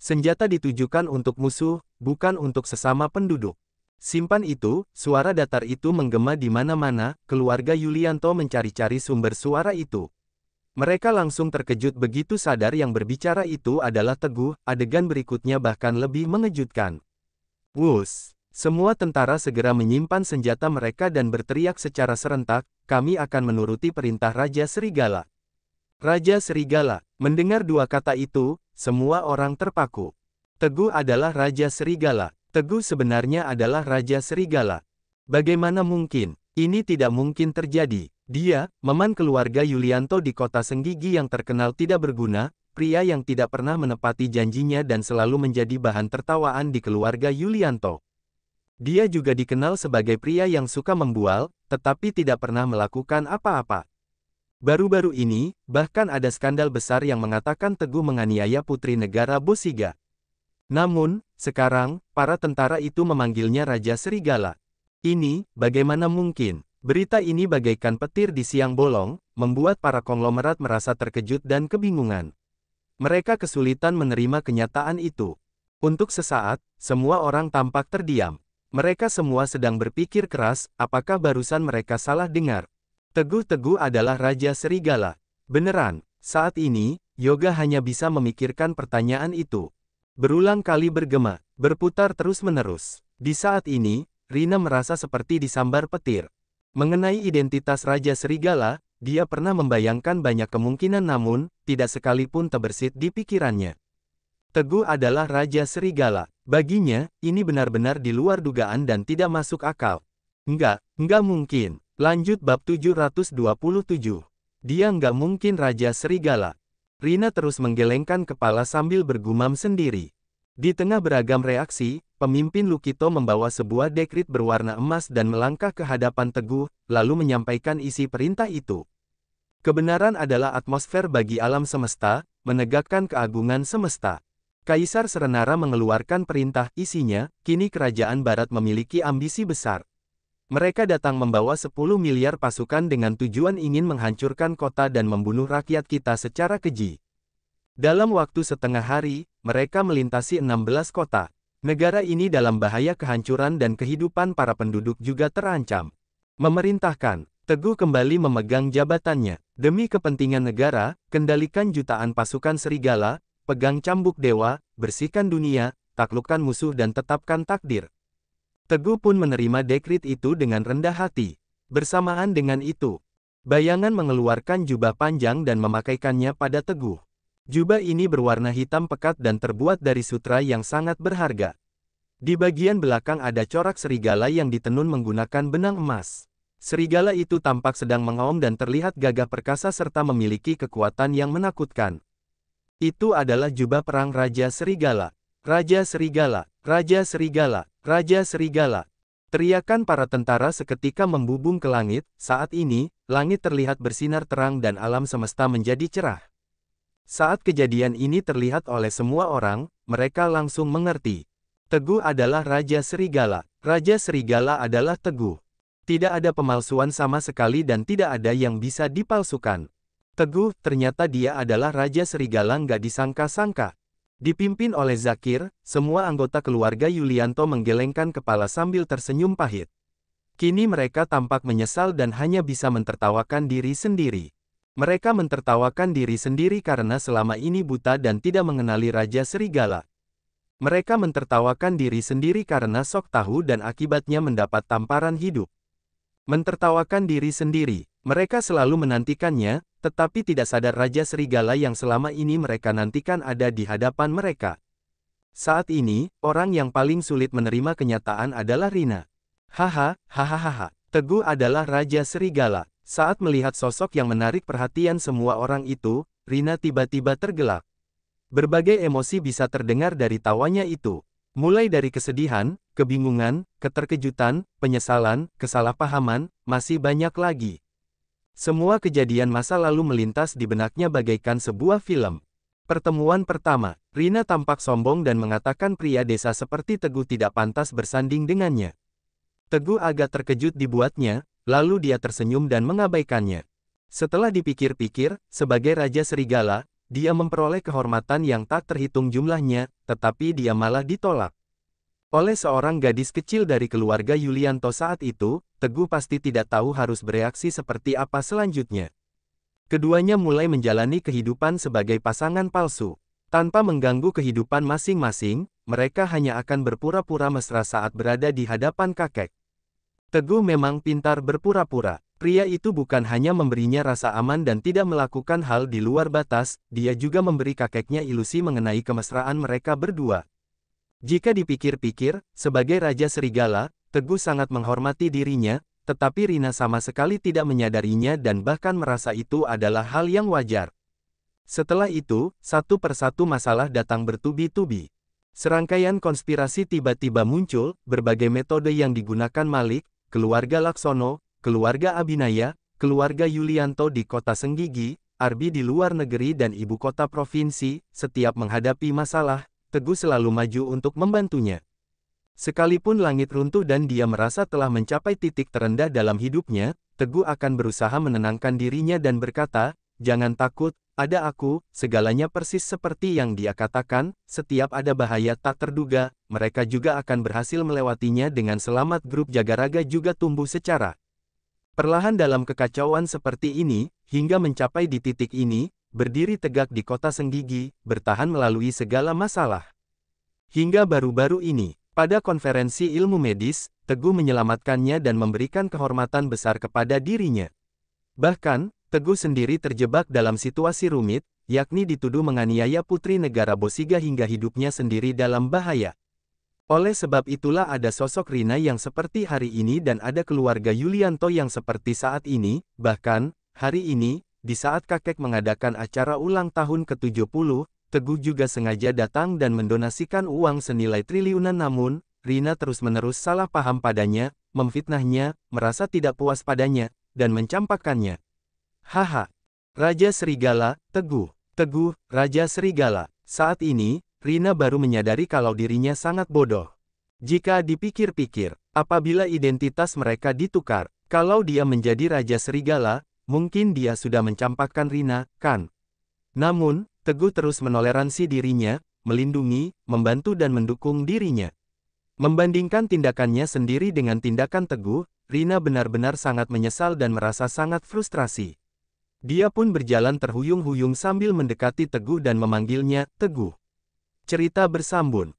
Senjata ditujukan untuk musuh, bukan untuk sesama penduduk. Simpan itu, suara datar itu menggema di mana-mana, keluarga Yulianto mencari-cari sumber suara itu. Mereka langsung terkejut begitu sadar yang berbicara itu adalah Teguh. Adegan berikutnya bahkan lebih mengejutkan. Wuss! Semua tentara segera menyimpan senjata mereka dan berteriak secara serentak, kami akan menuruti perintah Raja Serigala. Raja Serigala. Mendengar dua kata itu, semua orang terpaku. Teguh adalah Raja Serigala. Teguh sebenarnya adalah Raja Serigala. Bagaimana mungkin? Ini tidak mungkin terjadi. Dia, meman keluarga Yulianto di kota Senggigi yang terkenal tidak berguna, pria yang tidak pernah menepati janjinya dan selalu menjadi bahan tertawaan di keluarga Yulianto. Dia juga dikenal sebagai pria yang suka membual, tetapi tidak pernah melakukan apa-apa. Baru-baru ini, bahkan ada skandal besar yang mengatakan Teguh menganiaya putri negara Bosiga. Namun, sekarang, para tentara itu memanggilnya Raja Serigala. Ini, bagaimana mungkin? Berita ini bagaikan petir di siang bolong, membuat para konglomerat merasa terkejut dan kebingungan. Mereka kesulitan menerima kenyataan itu. Untuk sesaat, semua orang tampak terdiam. Mereka semua sedang berpikir keras, apakah barusan mereka salah dengar? Teguh adalah Raja Serigala. Beneran, saat ini, Yoga hanya bisa memikirkan pertanyaan itu. Berulang kali bergema, berputar terus-menerus. Di saat ini, Rina merasa seperti disambar petir. Mengenai identitas Raja Serigala, dia pernah membayangkan banyak kemungkinan namun, tidak sekalipun terbersit di pikirannya. Teguh adalah Raja Serigala. Baginya, ini benar-benar di luar dugaan dan tidak masuk akal. Enggak mungkin. Lanjut bab 727. Dia enggak mungkin Raja Serigala. Rina terus menggelengkan kepala sambil bergumam sendiri. Di tengah beragam reaksi, pemimpin Lukito membawa sebuah dekrit berwarna emas dan melangkah ke hadapan Teguh, lalu menyampaikan isi perintah itu. Kebenaran adalah atmosfer bagi alam semesta, menegakkan keagungan semesta. Kaisar Serenara mengeluarkan perintah, isinya, kini kerajaan barat memiliki ambisi besar. Mereka datang membawa 10 miliar pasukan dengan tujuan ingin menghancurkan kota dan membunuh rakyat kita secara keji. Dalam waktu setengah hari, mereka melintasi 16 kota. Negara ini dalam bahaya kehancuran dan kehidupan para penduduk juga terancam. Memerintahkan, Teguh kembali memegang jabatannya. Demi kepentingan negara, kendalikan jutaan pasukan serigala, pegang cambuk dewa, bersihkan dunia, taklukkan musuh dan tetapkan takdir. Teguh pun menerima dekrit itu dengan rendah hati. Bersamaan dengan itu, bayangan mengeluarkan jubah panjang dan memakaikannya pada Teguh. Jubah ini berwarna hitam pekat dan terbuat dari sutra yang sangat berharga. Di bagian belakang ada corak serigala yang ditenun menggunakan benang emas. Serigala itu tampak sedang mengaum dan terlihat gagah perkasa serta memiliki kekuatan yang menakutkan. Itu adalah jubah perang Raja Serigala. Raja Serigala, Raja Serigala, Raja Serigala. Teriakan para tentara seketika membubung ke langit. Saat ini, langit terlihat bersinar terang dan alam semesta menjadi cerah. Saat kejadian ini terlihat oleh semua orang, mereka langsung mengerti. Teguh adalah Raja Serigala. Raja Serigala adalah Teguh. Tidak ada pemalsuan sama sekali dan tidak ada yang bisa dipalsukan. Teguh, ternyata dia adalah Raja Serigala, nggak disangka-sangka. Dipimpin oleh Zakir, semua anggota keluarga Yulianto menggelengkan kepala sambil tersenyum pahit. Kini mereka tampak menyesal dan hanya bisa mentertawakan diri sendiri. Mereka mentertawakan diri sendiri karena selama ini buta dan tidak mengenali Raja Serigala. Mereka mentertawakan diri sendiri karena sok tahu dan akibatnya mendapat tamparan hidup. Mentertawakan diri sendiri, mereka selalu menantikannya, tetapi tidak sadar Raja Serigala yang selama ini mereka nantikan ada di hadapan mereka. Saat ini, orang yang paling sulit menerima kenyataan adalah Rina. Hahaha, Teguh adalah Raja Serigala. Saat melihat sosok yang menarik perhatian semua orang itu, Rina tiba-tiba tergelak. Berbagai emosi bisa terdengar dari tawanya itu. Mulai dari kesedihan, kebingungan, keterkejutan, penyesalan, kesalahpahaman, masih banyak lagi. Semua kejadian masa lalu melintas di benaknya bagaikan sebuah film. Pertemuan pertama, Rina tampak sombong dan mengatakan pria desa seperti Teguh tidak pantas bersanding dengannya. Teguh agak terkejut dibuatnya, lalu dia tersenyum dan mengabaikannya. Setelah dipikir-pikir, sebagai Raja Serigala, dia memperoleh kehormatan yang tak terhitung jumlahnya, tetapi dia malah ditolak. Oleh seorang gadis kecil dari keluarga Yulianto saat itu, Teguh pasti tidak tahu harus bereaksi seperti apa selanjutnya. Keduanya mulai menjalani kehidupan sebagai pasangan palsu. Tanpa mengganggu kehidupan masing-masing, mereka hanya akan berpura-pura mesra saat berada di hadapan kakek. Teguh memang pintar berpura-pura. Pria itu bukan hanya memberinya rasa aman dan tidak melakukan hal di luar batas, dia juga memberi kakeknya ilusi mengenai kemesraan mereka berdua. Jika dipikir-pikir, sebagai Raja Serigala, Teguh sangat menghormati dirinya, tetapi Rina sama sekali tidak menyadarinya dan bahkan merasa itu adalah hal yang wajar. Setelah itu, satu persatu masalah datang bertubi-tubi. Serangkaian konspirasi tiba-tiba muncul, berbagai metode yang digunakan Malik, keluarga Laksono, keluarga Abinaya, keluarga Yulianto di kota Senggigi, Arbi di luar negeri dan ibu kota provinsi, setiap menghadapi masalah, Teguh selalu maju untuk membantunya. Sekalipun langit runtuh dan dia merasa telah mencapai titik terendah dalam hidupnya, Teguh akan berusaha menenangkan dirinya dan berkata, "Jangan takut, ada aku." Segalanya persis seperti yang dia katakan, setiap ada bahaya tak terduga, mereka juga akan berhasil melewatinya dengan selamat. Grup Jaga Raga juga tumbuh secara perlahan dalam kekacauan seperti ini, hingga mencapai di titik ini, berdiri tegak di kota Senggigi, bertahan melalui segala masalah. Hingga baru-baru ini, pada konferensi ilmu medis, Teguh menyelamatkannya dan memberikan kehormatan besar kepada dirinya. Bahkan, Teguh sendiri terjebak dalam situasi rumit, yakni dituduh menganiaya putri negara Bosiga hingga hidupnya sendiri dalam bahaya. Oleh sebab itulah ada sosok Rina yang seperti hari ini dan ada keluarga Yulianto yang seperti saat ini, bahkan, hari ini, di saat kakek mengadakan acara ulang tahun ke-70, Teguh juga sengaja datang dan mendonasikan uang senilai triliunan namun, Rina terus-menerus salah paham padanya, memfitnahnya, merasa tidak puas padanya, dan mencampakkannya. Haha. Raja Serigala, Teguh. Teguh, Raja Serigala. Saat ini, Rina baru menyadari kalau dirinya sangat bodoh. Jika dipikir-pikir, apabila identitas mereka ditukar, kalau dia menjadi Raja Serigala, mungkin dia sudah mencampakkan Rina, kan? Namun, Teguh terus menoleransi dirinya, melindungi, membantu dan mendukung dirinya. Membandingkan tindakannya sendiri dengan tindakan Teguh, Rina benar-benar sangat menyesal dan merasa sangat frustrasi. Dia pun berjalan terhuyung-huyung sambil mendekati Teguh dan memanggilnya, "Teguh." Cerita bersambung.